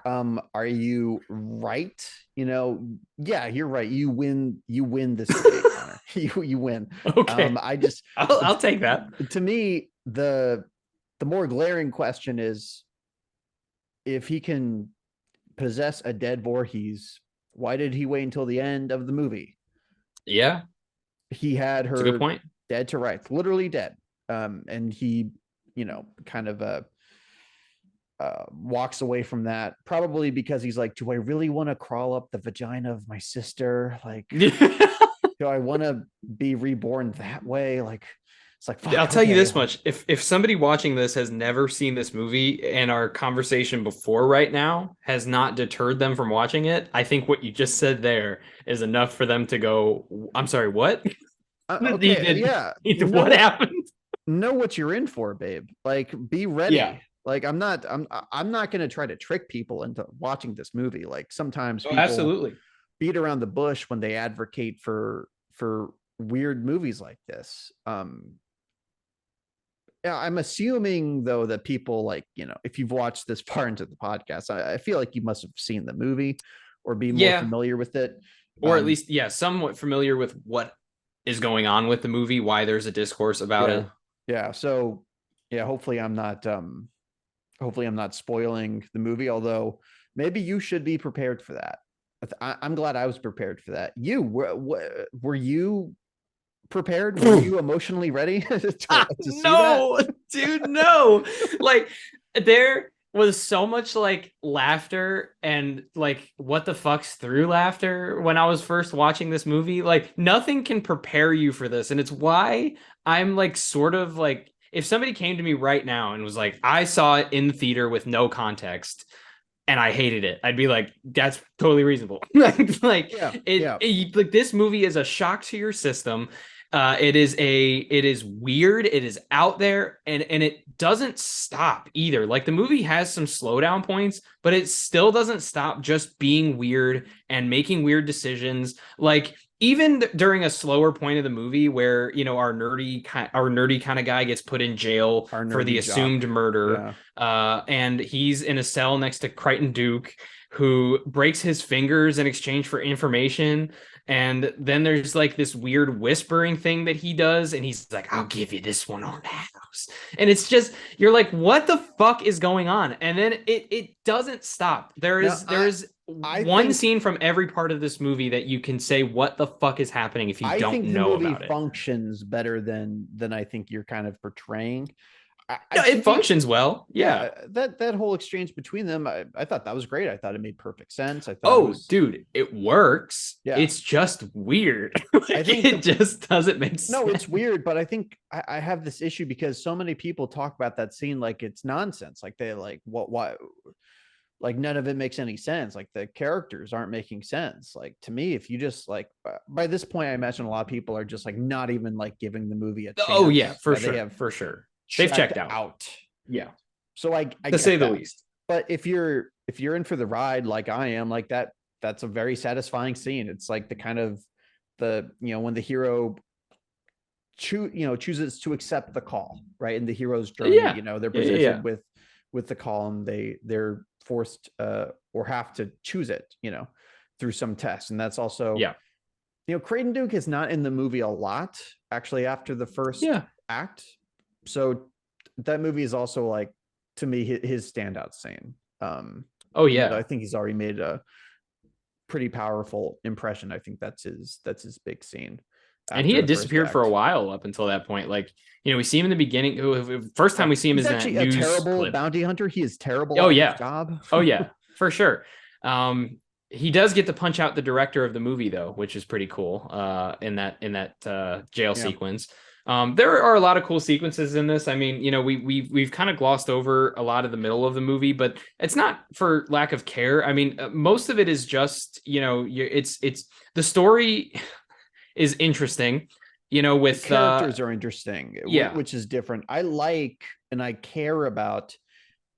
Are you right? Yeah, you're right. You win this debate, Connor. You win. Okay. I just I'll take that. To me, the more glaring question is, if he can possess a dead Voorhees, why did he wait until the end of the movie? Yeah, He had it's a good her point. dead to rights, literally dead. And he, kind of walks away from that, probably because he's like, do I really want to crawl up the vagina of my sister? Like, do I want to be reborn that way? Like, it's like, fuck, I'll tell you okay. this much. If somebody watching this has never seen this movie and our conversation before right now has not deterred them from watching it, I think what you just said there is enough for them to go, I'm sorry, what? Okay, yeah. What happened? Know what you're in for, babe. Like, be ready. Yeah. Like, I'm not going to try to trick people into watching this movie. Like, sometimes Oh, people absolutely. beat around the bush when they advocate for weird movies like this. Yeah, I'm assuming though that people, like, if you've watched this far into the podcast, I feel like you must have seen the movie or be more familiar with it, or at least somewhat familiar with what is going on with the movie, why there's a discourse about it. Yeah. So yeah, hopefully I'm not spoiling the movie, although maybe you should be prepared for that. I'm glad I was prepared for that. Were you prepared? Were you emotionally ready to see that? Dude, no. Like, there was so much like laughter and like what the fuck's through laughter when I was first watching this movie. Like, nothing can prepare you for this, and it's why I'm like sort of like, if somebody came to me right now and was like, I saw it in the theater with no context and I hated it, I'd be like, that's totally reasonable. Like, like, this movie is a shock to your system. It is weird, it is out there, and it doesn't stop either. Like, the movie has some slowdown points, but it still doesn't stop just being weird and making weird decisions. Like, even during a slower point of the movie where our nerdy kind of guy gets put in jail for the assumed murder, and he's in a cell next to Creighton Duke, who breaks his fingers in exchange for information. And then there's like this weird whispering thing that he does, and he's like, I'll give you this one on the house. And it's just, you're like, what the fuck is going on? And then it doesn't stop. There is one scene from every part of this movie that you can say what the fuck is happening if you don't know about it. The movie functions better than I think you're kind of portraying. It functions well. Yeah. That whole exchange between them, I thought that was great. I thought it made perfect sense. I thought dude, it works. Yeah. It's just weird. I think it just doesn't make sense. No, it's weird, but I think I have this issue because so many people talk about that scene like it's nonsense. Like, they like, why? Like, none of it makes any sense. Like, the characters aren't making sense. Like, to me, if you just like, by this point, I imagine a lot of people are just like not even like giving the movie a chance. Oh yeah, for sure. They've checked out. Yeah. So I to say the least. But if you're in for the ride, like I am, like that's a very satisfying scene. It's like the kind of when the hero chooses to accept the call, right? In the hero's journey, they're presented with the call, and they're forced or have to choose it, through some test. And that's also Creighton Duke is not in the movie a lot, actually, after the first act. So that movie is also, like, to me, his standout scene. I think he's already made a pretty powerful impression. I think that's his big scene. And he had disappeared for a while up until that point. Like, we see him in the beginning. First time we see him is actually a terrible bounty hunter. He is terrible at his job. Oh yeah, for sure. He does get to punch out the director of the movie, though, which is pretty cool. In that jail sequence. There are a lot of cool sequences in this. I mean, we've kind of glossed over a lot of the middle of the movie, but it's not for lack of care. I mean, most of it is just, it's the story is interesting, with the characters are interesting, yeah. which is different. I like and I care about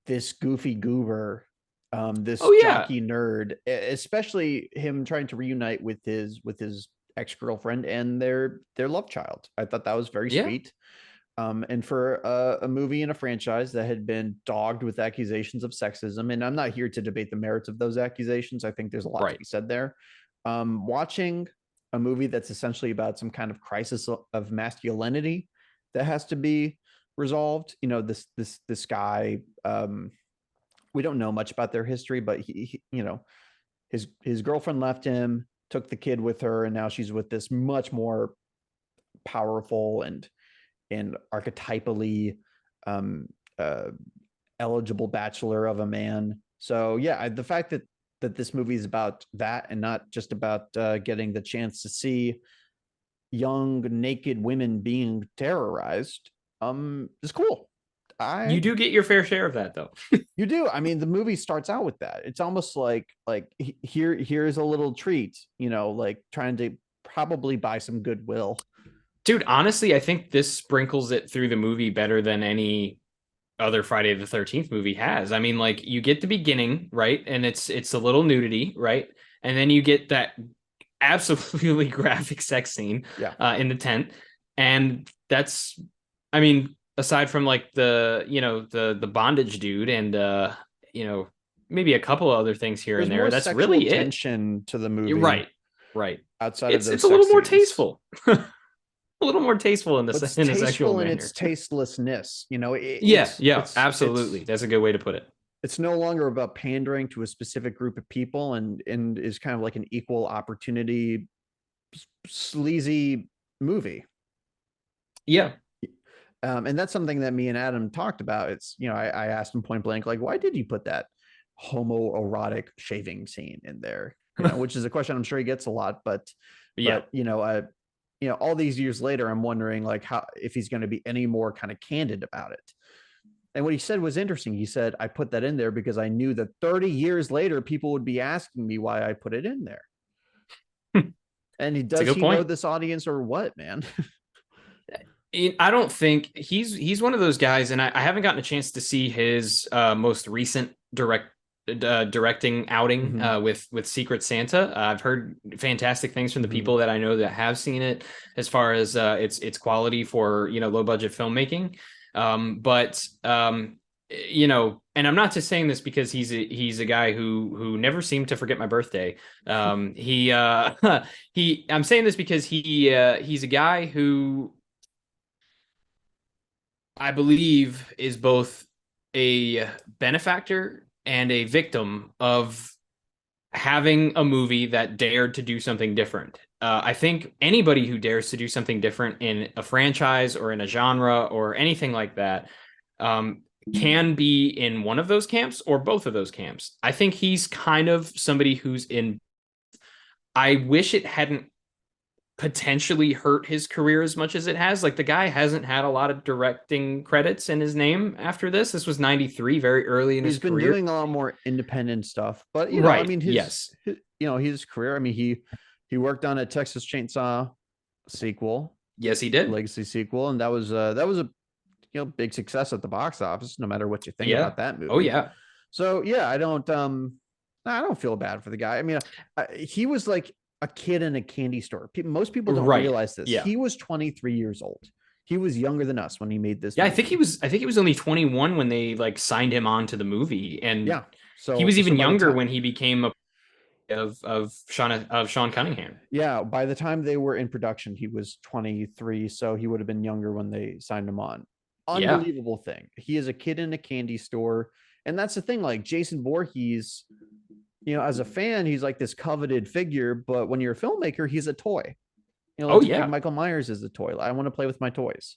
this goofy goober, this Oh yeah. jockey nerd, especially him trying to reunite with his ex-girlfriend and their love child. I thought that was very Yeah. sweet. And for a movie and a franchise that had been dogged with accusations of sexism, and I'm not here to debate the merits of those accusations. I think there's a lot to be said there. Watching a movie that's essentially about some kind of crisis of masculinity that has to be resolved. This guy, we don't know much about their history, but his girlfriend left him, took the kid with her, and now she's with this much more powerful and archetypally eligible bachelor of a man. So yeah, the fact that this movie is about that and not just about getting the chance to see young naked women being terrorized is cool. You do get your fair share of that, though. You do. I mean, the movie starts out with that. It's almost like here's a little treat, like trying to probably buy some goodwill. Dude, honestly, I think this sprinkles it through the movie better than any other Friday the 13th movie has. I mean, like, you get the beginning, right? And it's a little nudity, right? And then you get that absolutely graphic sex scene in the tent. And that's, I mean, aside from like the bondage dude and maybe a couple of other things here There's and there, more that's sexual really it. tension to the movie. You're right. Outside of those, it's a little more scenes. tasteful. A little more tasteful in It's in a sexual in manner. its tastelessness. Absolutely. That's a good way to put it. It's no longer about pandering to a specific group of people and is kind of like an equal opportunity sleazy movie. Yeah. And that's something that me and Adam talked about. It's, I asked him point blank, like, why did you put that homoerotic shaving scene in there? Which is a question I'm sure he gets a lot, but all these years later, I'm wondering like if he's going to be any more kind of candid about it. And what he said was interesting. He said, I put that in there because I knew that 30 years later, people would be asking me why I put it in there. And does he know this audience or what, man? I don't think he's one of those guys, and I haven't gotten a chance to see his most recent directing outing with Secret Santa. I've heard fantastic things from the people that I know that have seen it, as far as its quality for low budget filmmaking. And I'm not just saying this because he's a guy who never seemed to forget my birthday. I'm saying this because he's a guy who I believe is both a benefactor and a victim of having a movie that dared to do something different. I think anybody who dares to do something different in a franchise or in a genre or anything like that can be in one of those camps or both of those camps. I think he's kind of somebody who's in. I wish it hadn't potentially hurt his career as much as it has. Like, the guy hasn't had a lot of directing credits in his name after this. This was 93, very early in his career. He's been doing a lot more independent stuff, but I mean, his career, I mean, he worked on a Texas Chainsaw sequel. Yes, he did. Legacy sequel. And that was a big success at the box office, no matter what you think about that movie. Oh yeah. So yeah, I don't feel bad for the guy. I mean, he was like a kid in a candy store. Most people don't realize this. He was 23 years old. He was younger than us when he made this movie. I think he was only 21 when they like signed him on to the movie. And so he was even younger when he became of Sean Cunningham. Yeah, by the time they were in production, he was 23, so he would have been younger when they signed him on. Unbelievable thing. He is a kid in a candy store, and that's the thing. Like, Jason Voorhees, as a fan, he's like this coveted figure, but when you're a filmmaker, he's a toy. Like Michael Myers is a toy. I want to play with my toys.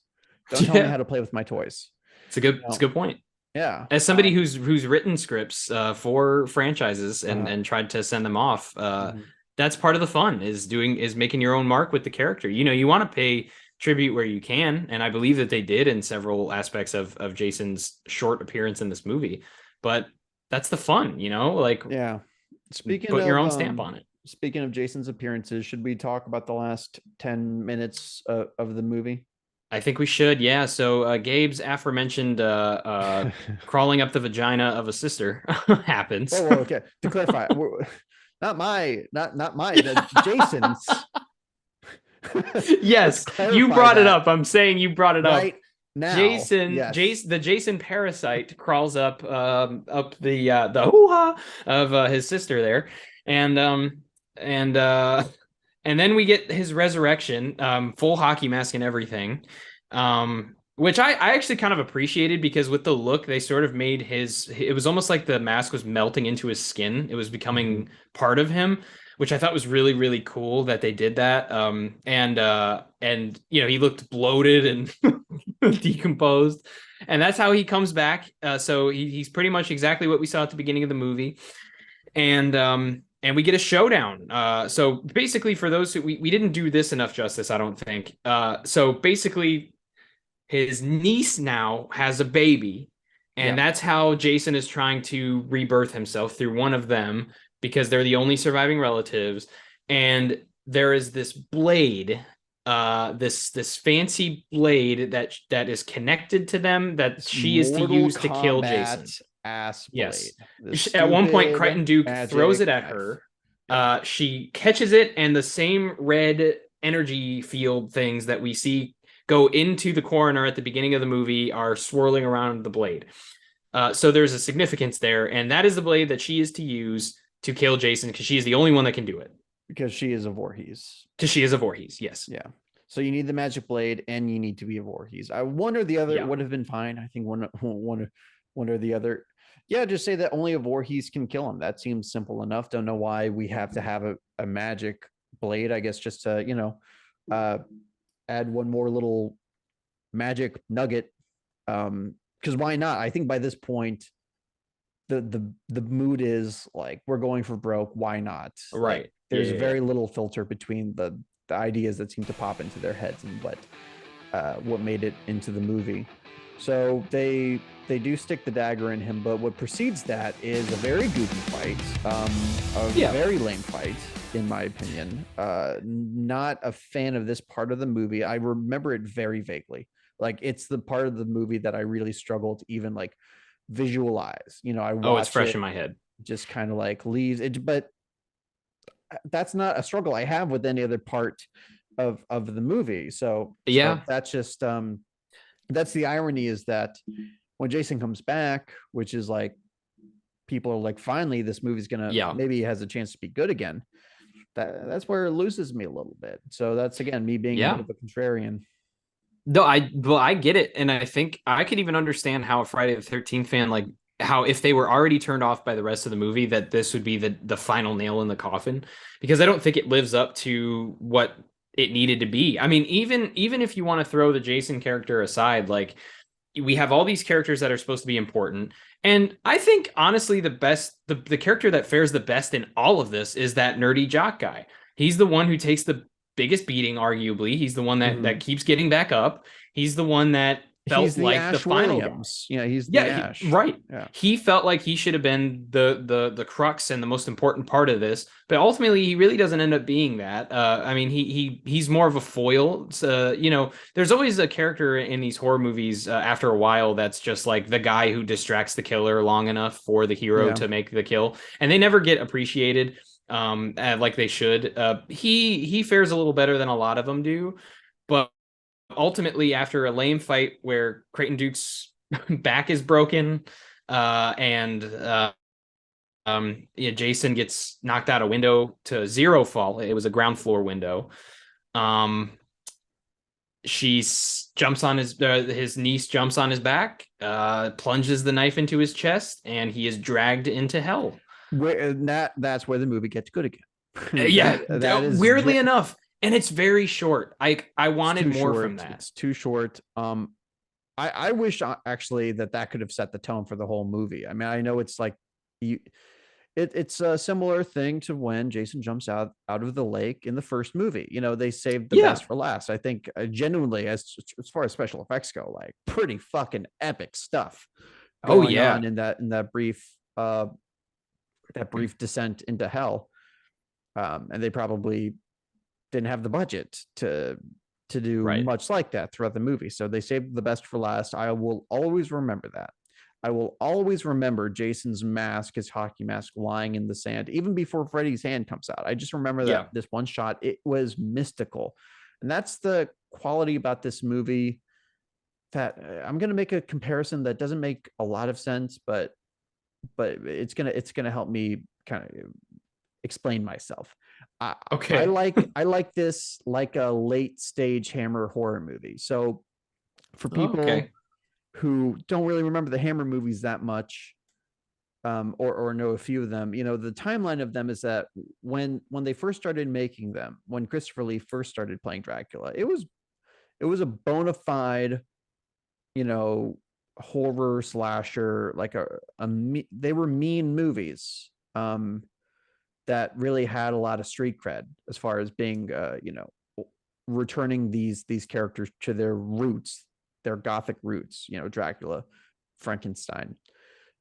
Don't tell me how to play with my toys. It's a good point. Yeah. As somebody who's written scripts for franchises and tried to send them off, that's part of the fun is making your own mark with the character. You want to pay tribute where you can, and I believe that they did in several aspects of Jason's short appearance in this movie. But that's the fun, like Yeah. putting your own stamp on it. Speaking of Jason's appearances, should we talk about the last 10 minutes of the movie? I think we should, yeah. So Gabe's aforementioned crawling up the vagina of a sister happens. Oh, okay. To clarify, not my, Jason's. Yes, you brought it up. I'm saying you brought it right up. now. Yes. The Jason parasite crawls up the hoo-ha of his sister there, and and uh and then we get his resurrection, full hockey mask and everything, which I actually kind of appreciated because with the look they sort of made it was almost like the mask was melting into his skin. It was becoming part of him, which I thought was really, really cool that they did that. And he looked bloated and decomposed, and that's how he comes back. So he's pretty much exactly what we saw at the beginning of the movie, and we get a showdown. So basically, for those who we didn't do this enough justice, I don't think. So basically, his niece now has a baby, and that's how Jason is trying to rebirth himself through one of them because they're the only surviving relatives. And there is this blade, this fancy blade that is connected to them that she is to use to kill Jason. Ass blade. Yes. At one point, Creighton Duke throws it at her. She catches it, and the same red energy field things that we see go into the coroner at the beginning of the movie are swirling around the blade. So there's a significance there, and that is the blade that she is to use to kill Jason because she is the only one that can do it. Because she is a Voorhees. Because she is a Voorhees, yes. Yeah. So you need the magic blade, and you need to be a Voorhees. One or the other would have been fine. I think one or the other. Yeah, just say that only a Voorhees can kill him. That seems simple enough. Don't know why we have to have a magic blade. I guess just to add one more little magic nugget. Because why not? I think by this point, the mood is like we're going for broke. Why not? Right. Like, there's very little filter between the ideas that seem to pop into their heads and what made it into the movie. So they do stick the dagger in him, but what precedes that is a very goofy fight, very lame fight, in my opinion. Not a fan of this part of the movie. I remember it very vaguely. Like it's the part of the movie that I really struggle to even like visualize. I watch it's fresh in my head. Just kind of like leaves it, but that's not a struggle I have with any other part of the movie. So that's just that's the irony, is that when Jason comes back, which is like people are like, finally this movie's gonna maybe has a chance to be good again. That's where it loses me a little bit. So that's again me being a bit of a contrarian. No, I get it, and I think I could even understand how a Friday the 13th fan, like how if they were already turned off by the rest of the movie, that this would be the final nail in the coffin, because I don't think it lives up to what it needed to be. I mean, even if you want to throw the Jason character aside, like we have all these characters that are supposed to be important, and I think honestly the character that fares the best in all of this is that nerdy jock guy. He's the one who takes the biggest beating, arguably. He's the one that keeps getting back up. He's the one that felt like Ash the final Williams. He's the Ash. Right. Yeah. He felt like he should have been the crux and the most important part of this, but ultimately he really doesn't end up being that. I mean, he's more of a foil. There's always a character in these horror movies after a while that's just like the guy who distracts the killer long enough for the hero to make the kill, and they never get appreciated like they should. He fares a little better than a lot of them do, but ultimately after a lame fight where Creighton Duke's back is broken and Jason gets knocked out a window to zero fall. It was a ground floor window. She jumps on his niece jumps on his back, plunges the knife into his chest, and he is dragged into hell. That's where the movie gets good again. that is weirdly enough, and it's very short. I wanted more from that. It's too short. I wish actually that could have set the tone for the whole movie. I mean, I know it's like it's a similar thing to when Jason jumps out of the lake in the first movie. You know, they saved the Yeah. best for last. I think genuinely, as far as special effects go, like pretty fucking epic stuff Oh going yeah. on in that brief descent into hell. And they probably didn't have the budget to do Right. much like that throughout the movie. So they saved the best for last. I will always remember that. I will always remember Jason's mask, his hockey mask, lying in the sand, even before Freddy's hand comes out. I just remember that Yeah. this one shot, it was mystical. And that's the quality about this movie that I'm going to make a comparison that doesn't make a lot of sense, but it's gonna help me kind of explain myself. I, Okay. I like this like a late stage Hammer horror movie. So for people Okay. who don't really remember the Hammer movies that much, or know a few of them, you know, the timeline of them is that when they first started making them, when Christopher Lee first started playing Dracula, it was a bona fide, you know, horror slasher, like they were mean movies. That really had a lot of street cred as far as being, returning these characters to their roots, their gothic roots. You know, Dracula, Frankenstein,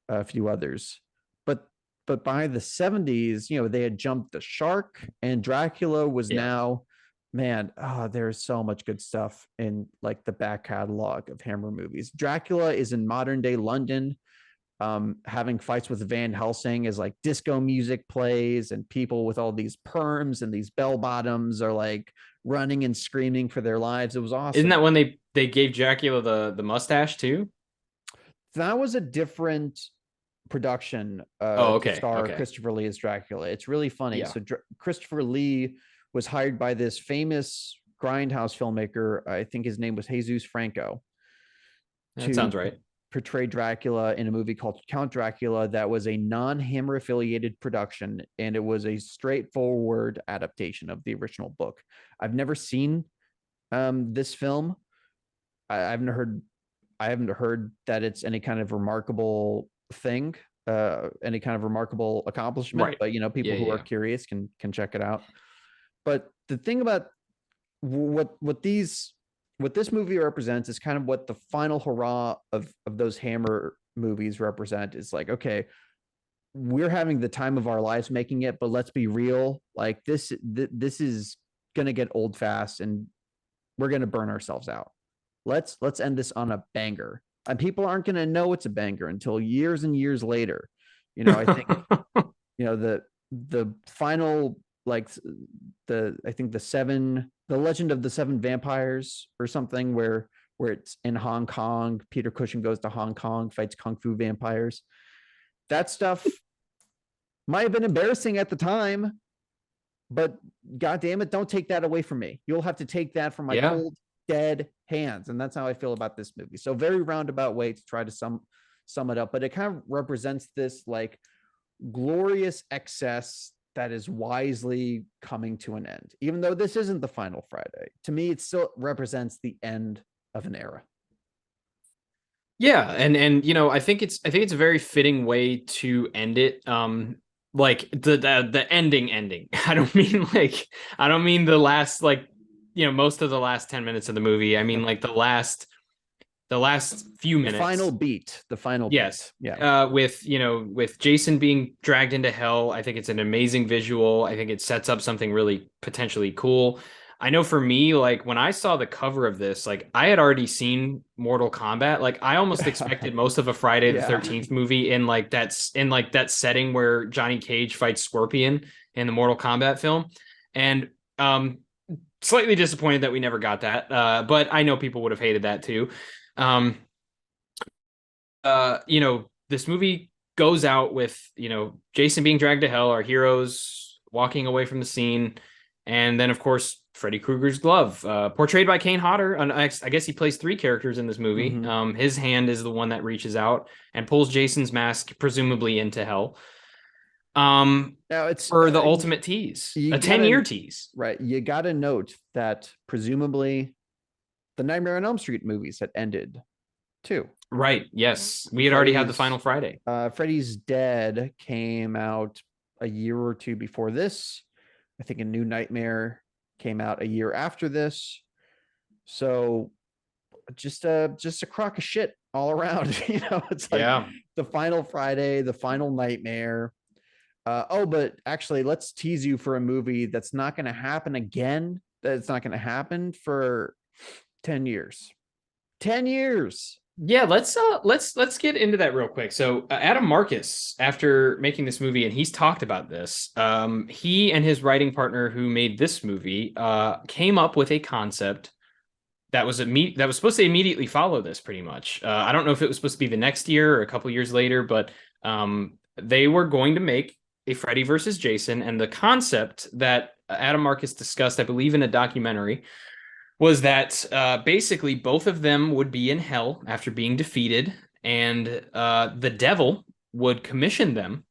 a few others, but by the 70s, you know, they had jumped the shark, and Dracula was Yeah. now, man, there's so much good stuff in like the back catalog of Hammer movies. Dracula is in modern day London, having fights with Van Helsing as like disco music plays and people with all these perms and these bell bottoms are like running and screaming for their lives. It was Isn't awesome. that when they gave Dracula the mustache too? That was a different production Oh, to okay. star Okay. Christopher Lee as Dracula. It's really funny. Yeah. So Christopher Lee was hired by this famous grindhouse filmmaker. I think his name was Jesus Franco, That to sounds right. portray Dracula in a movie called Count Dracula that was a non-Hammer affiliated production, and it was a straightforward adaptation of the original book. I've never seen this film. I haven't heard that it's any kind of remarkable thing, any kind of remarkable accomplishment. Right. But you know, Yeah, people who yeah, are yeah. curious can check it out. But the thing about what this movie represents is kind of what the final hurrah of those Hammer movies represent. Is like, okay, we're having the time of our lives making it, but let's be real. Like this is gonna get old fast, and we're gonna burn ourselves out. Let's end this on a banger, and people aren't gonna know it's a banger until years and years later. You know, I think, you know, the final, like, I think the Legend of the Seven Vampires or something, where it's in Hong Kong. Peter Cushing goes to Hong Kong, fights kung fu vampires. That stuff might have been embarrassing at the time, but god damn it, don't take that away from me. You'll have to take that from my Yeah. cold, dead hands. And that's how I feel about this movie. So very roundabout way to try to sum it up, but it kind of represents this like glorious excess that is wisely coming to an end. Even though this isn't the final Friday, to me, it still represents the end of an era. Yeah, and I think it's a very fitting way to end it. Like the ending. I don't mean the last, like, most of the last 10 minutes of the movie. I mean like the last few The final minutes. beat, the final beat. Yes. Yeah. With Jason being dragged into hell, I think it's an amazing visual. I think it sets up something really potentially cool. I know for me, like when I saw the cover of this, like I had already seen Mortal Kombat. Like I almost expected most of a Friday the Yeah. 13th movie in that setting where Johnny Cage fights Scorpion in the Mortal Kombat film. And slightly disappointed that we never got that. But I know people would have hated that too. Um, this movie goes out with, Jason being dragged to hell, our heroes walking away from the scene, and then of course Freddy Krueger's glove, portrayed by Kane Hodder. And I guess he plays three characters in this movie. Mm-hmm. His hand is the one that reaches out and pulls Jason's mask, presumably into hell. Now it's For the ultimate tease, you a gotta 10-year tease. right. You gotta note that presumably the Nightmare on Elm Street movies had ended too. Right. Yes, we had already had the final Friday. Freddy's Dead came out a year or two before this. I think A New Nightmare came out a year after this. So just a crock of shit all around. It's like Yeah. the final Friday, the final nightmare. But actually, let's tease you for a movie that's not going to happen again. That's not going to happen for 10 years. 10 years. Yeah, let's get into that real quick. So Adam Marcus, after making this movie, and he's talked about this, he and his writing partner who made this movie came up with a concept that was supposed to immediately follow this pretty much. I don't know if it was supposed to be the next year or a couple years later, but they were going to make a Freddy versus Jason, and the concept that Adam Marcus discussed, I believe, in a documentary, was that basically both of them would be in hell after being defeated, and the devil would commission them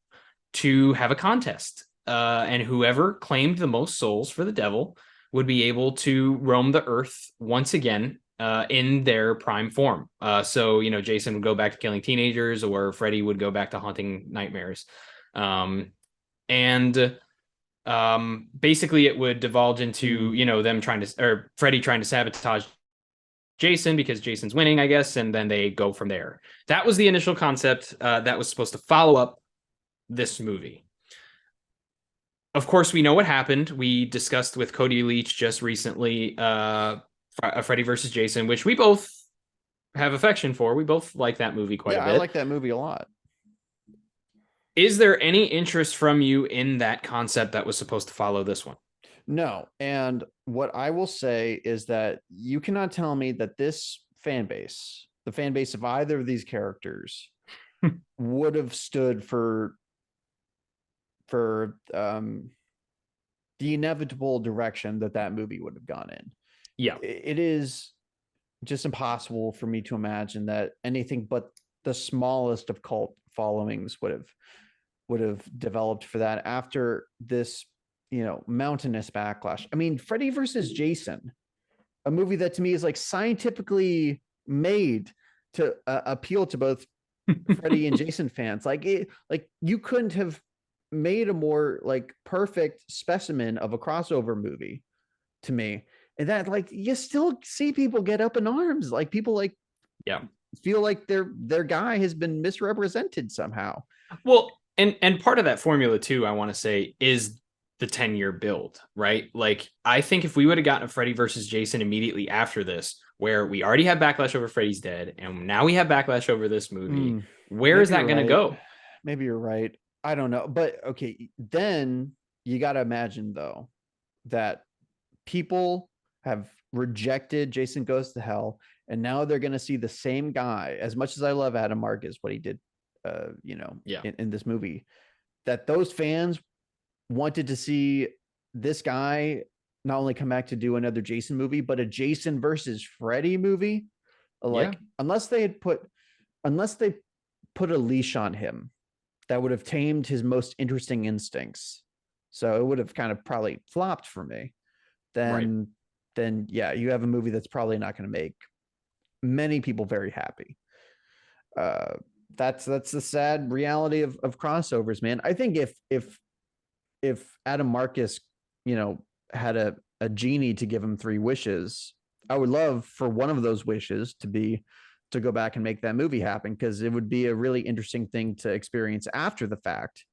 to have a contest. And whoever claimed the most souls for the devil would be able to roam the earth once again in their prime form. So, Jason would go back to killing teenagers, or Freddy would go back to haunting nightmares. And basically it would divulge into, them Freddy trying to sabotage Jason because Jason's winning, I guess, and then they go from there. That was the initial concept that was supposed to follow up this movie. Of course, we know what happened. We discussed with Cody Leach just recently Freddy versus Jason, which we both have affection for. We both like that movie quite a bit. I like that movie a lot. Is there any interest from you in that concept that was supposed to follow this one? No. And what I will say is that you cannot tell me that this fan base, the fan base of either of these characters, would have stood for the inevitable direction that movie would have gone in. Yeah. It is just impossible for me to imagine that anything but the smallest of cult followings would have developed for that after this, mountainous backlash. I mean, Freddy versus Jason, a movie that to me is like scientifically made to appeal to both Freddy and Jason fans. Like you couldn't have made a more like perfect specimen of a crossover movie to me. And that, like, you still see people get up in arms, like people like feel like their guy has been misrepresented somehow. Well, and part of that formula too, I want to say, is the 10-year build, right? Like, I think if we would have gotten a Freddy versus Jason immediately after this, where we already had backlash over Freddy's Dead, and now we have backlash over this movie, where is that going to go? Maybe you're right. I don't know. But okay, then you got to imagine, though, that people have rejected Jason Goes to Hell, and now they're going to see the same guy. As much as I love Adam Marcus, what he did, in this movie, that those fans wanted to see this guy not only come back to do another Jason movie, but a Jason versus Freddy movie. Like, unless they put a leash on him that would have tamed his most interesting instincts, so it would have kind of probably flopped for me. Then yeah, you have a movie that's probably not going to make many people very happy. That's the sad reality of crossovers, man. I think if Adam Marcus, had a genie to give him 3 wishes, I would love for one of those wishes to be to go back and make that movie happen, because it would be a really interesting thing to experience after the fact.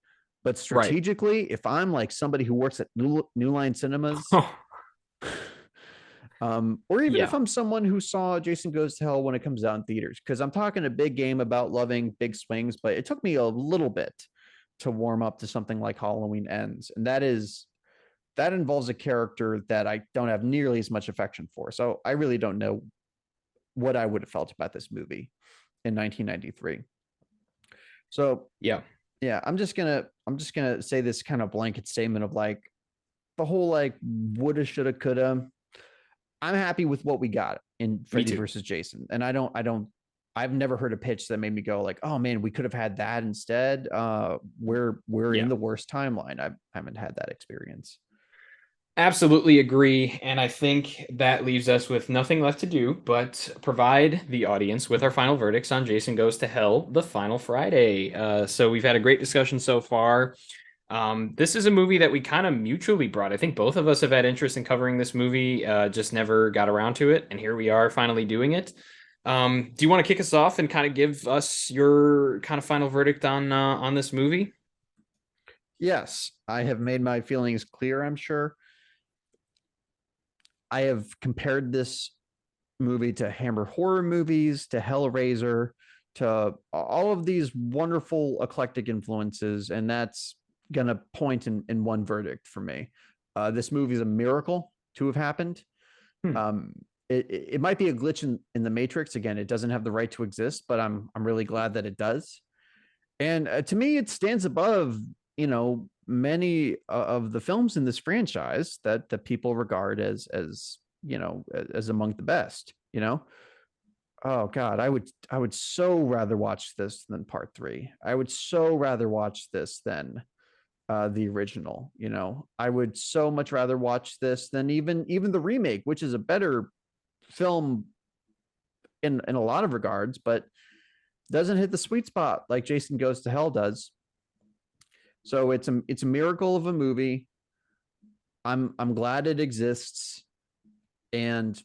But strategically, if I'm like somebody who works at New Line Cinemas, or even if I'm someone who saw Jason Goes to Hell when it comes out in theaters, because I'm talking a big game about loving big swings, but it took me a little bit to warm up to something like Halloween Ends, and that involves a character that I don't have nearly as much affection for. So I really don't know what I would have felt about this movie in 1993. So yeah, I'm just gonna say this kind of blanket statement of like the whole like woulda, shoulda, coulda. I'm happy with what we got in Freddy versus Jason, and I've never heard a pitch that made me go like, oh man, we could have had that instead. We're in the worst timeline. I haven't had that experience. Absolutely agree. And I think that leaves us with nothing left to do but provide the audience with our final verdicts on Jason Goes to Hell, the final Friday. So we've had a great discussion so far. This is a movie that we kind of mutually brought. I think both of us have had interest in covering this movie, just never got around to it, and here we are finally doing it. Do you want to kick us off and kind of give us your kind of final verdict on this movie? Yes, I have made my feelings clear, I'm sure. I have compared this movie to Hammer horror movies, to Hellraiser, to all of these wonderful eclectic influences, and that's gonna point in one verdict for me. This movie is a miracle to have happened. Hmm. It might be a glitch in the Matrix. Again, it doesn't have the right to exist, but I'm really glad that it does. And to me, it stands above, many of the films in this franchise that people regard as as among the best. Oh God, I would so rather watch this than part three. I would so rather watch this than the original. I would so much rather watch this than even the remake, which is a better film in a lot of regards, but doesn't hit the sweet spot like Jason Goes to Hell does. So it's a miracle of a movie. I'm glad it exists, and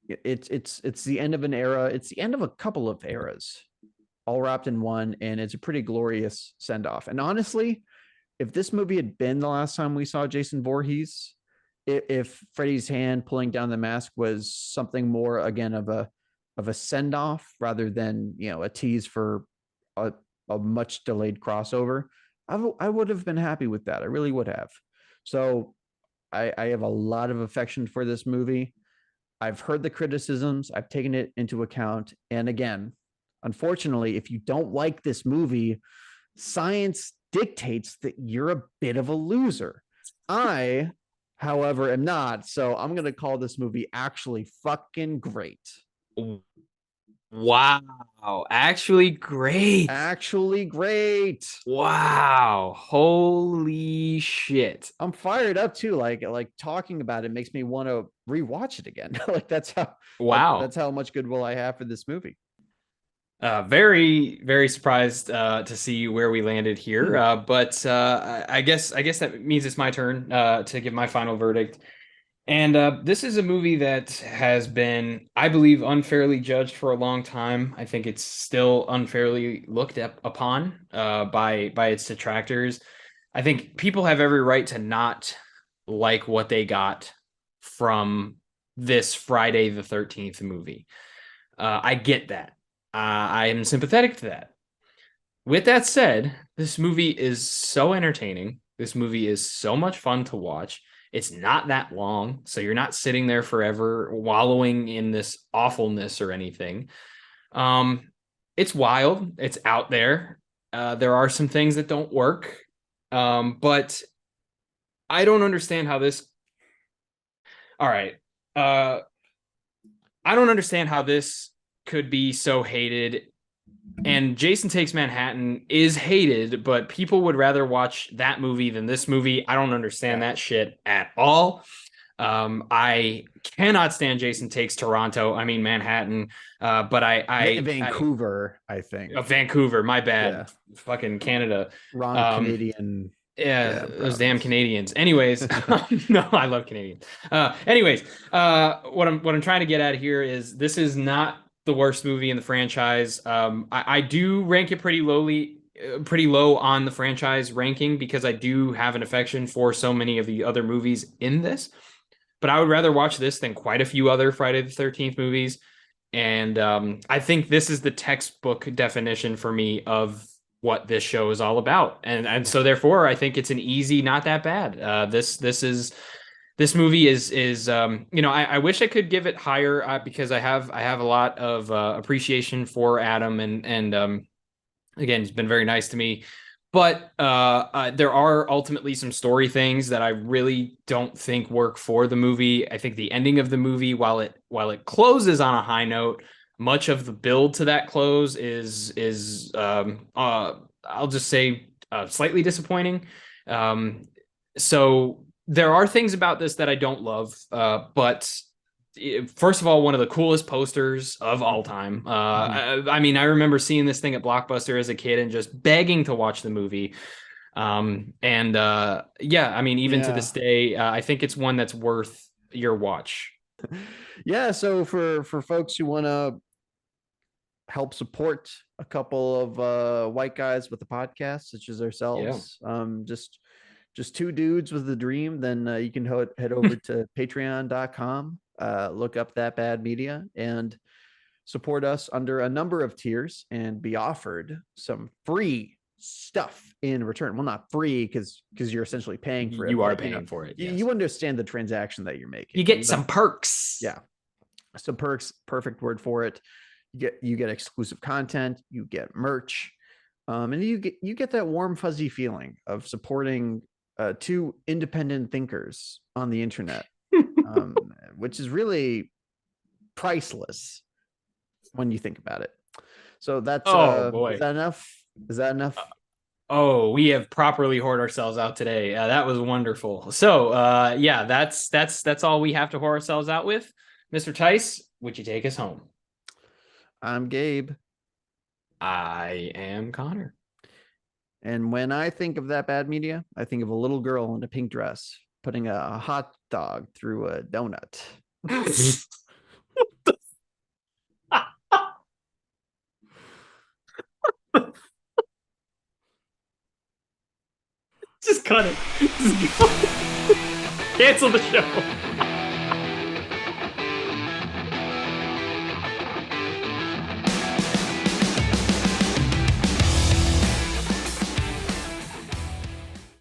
it's the end of an era. It's the end of a couple of eras, all wrapped in one, and it's a pretty glorious send off. And honestly, if this movie had been the last time we saw Jason Voorhees, if Freddy's hand pulling down the mask was something more again of a send off rather than a tease for a much delayed crossover, I would have been happy with that. I really would have. So I have a lot of affection for this movie. I've heard the criticisms. I've taken it into account. And again, unfortunately, if you don't like this movie, science dictates that you're a bit of a loser. I, however, am not. So I'm going to call this movie actually fucking great. Wow, actually great. Actually great. Wow, holy shit. I'm fired up too. Like talking about it makes me want to rewatch it again. Like Wow. that's how much goodwill I have for this movie. Very, very surprised to see where we landed here. But I guess that means it's my turn to give my final verdict. And this is a movie that has been, I believe, unfairly judged for a long time. I think it's still unfairly looked upon by its detractors. I think people have every right to not like what they got from this Friday the 13th movie. I get that. I am sympathetic to that. With that said, this movie is so entertaining. This movie is so much fun to watch. It's not that long, so you're not sitting there forever wallowing in this awfulness or anything. It's wild. It's out there. There are some things that don't work, but I don't understand how this. All right, I don't understand how this could be so hated. And Jason Takes Manhattan is hated, but people would rather watch that movie than this movie. I don't understand that shit at all. I cannot stand Jason Takes Toronto. I mean Manhattan. But Vancouver, I think. Vancouver, my bad. Yeah. Fucking Canada. Wrong Canadian. Yeah, those damn Canadians. Anyways, no, I love Canadians. Anyways, what I'm trying to get at here is this is not the worst movie in the franchise. I do rank it pretty low on the franchise ranking because I do have an affection for so many of the other movies in this. But I would rather watch this than quite a few other Friday the 13th movies. And I think this is the textbook definition for me of what this show is all about. And so therefore I think it's an easy, not that bad. This movie is I wish I could give it higher because I have a lot of appreciation for Adam and again, he's been very nice to me. But there are ultimately some story things that I really don't think work for the movie. I think the ending of the movie, while it closes on a high note, much of the build to that close is I'll just say slightly disappointing. So there are things about this that I don't love, but first of all, one of the coolest posters of all time. I mean, I remember seeing this thing at Blockbuster as a kid and just begging to watch the movie. Yeah, I mean, even to Yeah. this day, I think it's one that's worth your watch. Yeah. So for folks who want to help support a couple of white guys with the podcast, such as Yeah. ourselves, just two dudes with a dream, then you can head over to patreon.com, look up That Bad Media, and support us under a number of tiers and be offered some free stuff in return. Well, not free because you're essentially paying for it, You are but paying for it. you, Yes. you understand the transaction that you're making. You get some perks. Yeah, some perks. Perfect word for it. You get exclusive content. You get merch, and you get that warm fuzzy feeling of supporting two independent thinkers on the internet, which is really priceless when you think about it. So that's Oh is boy. that enough? Is that enough? Oh, we have properly hoard ourselves out today. That was wonderful. So, yeah, that's all we have to whore ourselves out with. Mr. Tice, would you take us home? I'm Gabe, I am Connor. and when I think of That Bad Media, I think of a little girl in a pink dress putting a hot dog through a donut. Just cut it. Just cancel the show.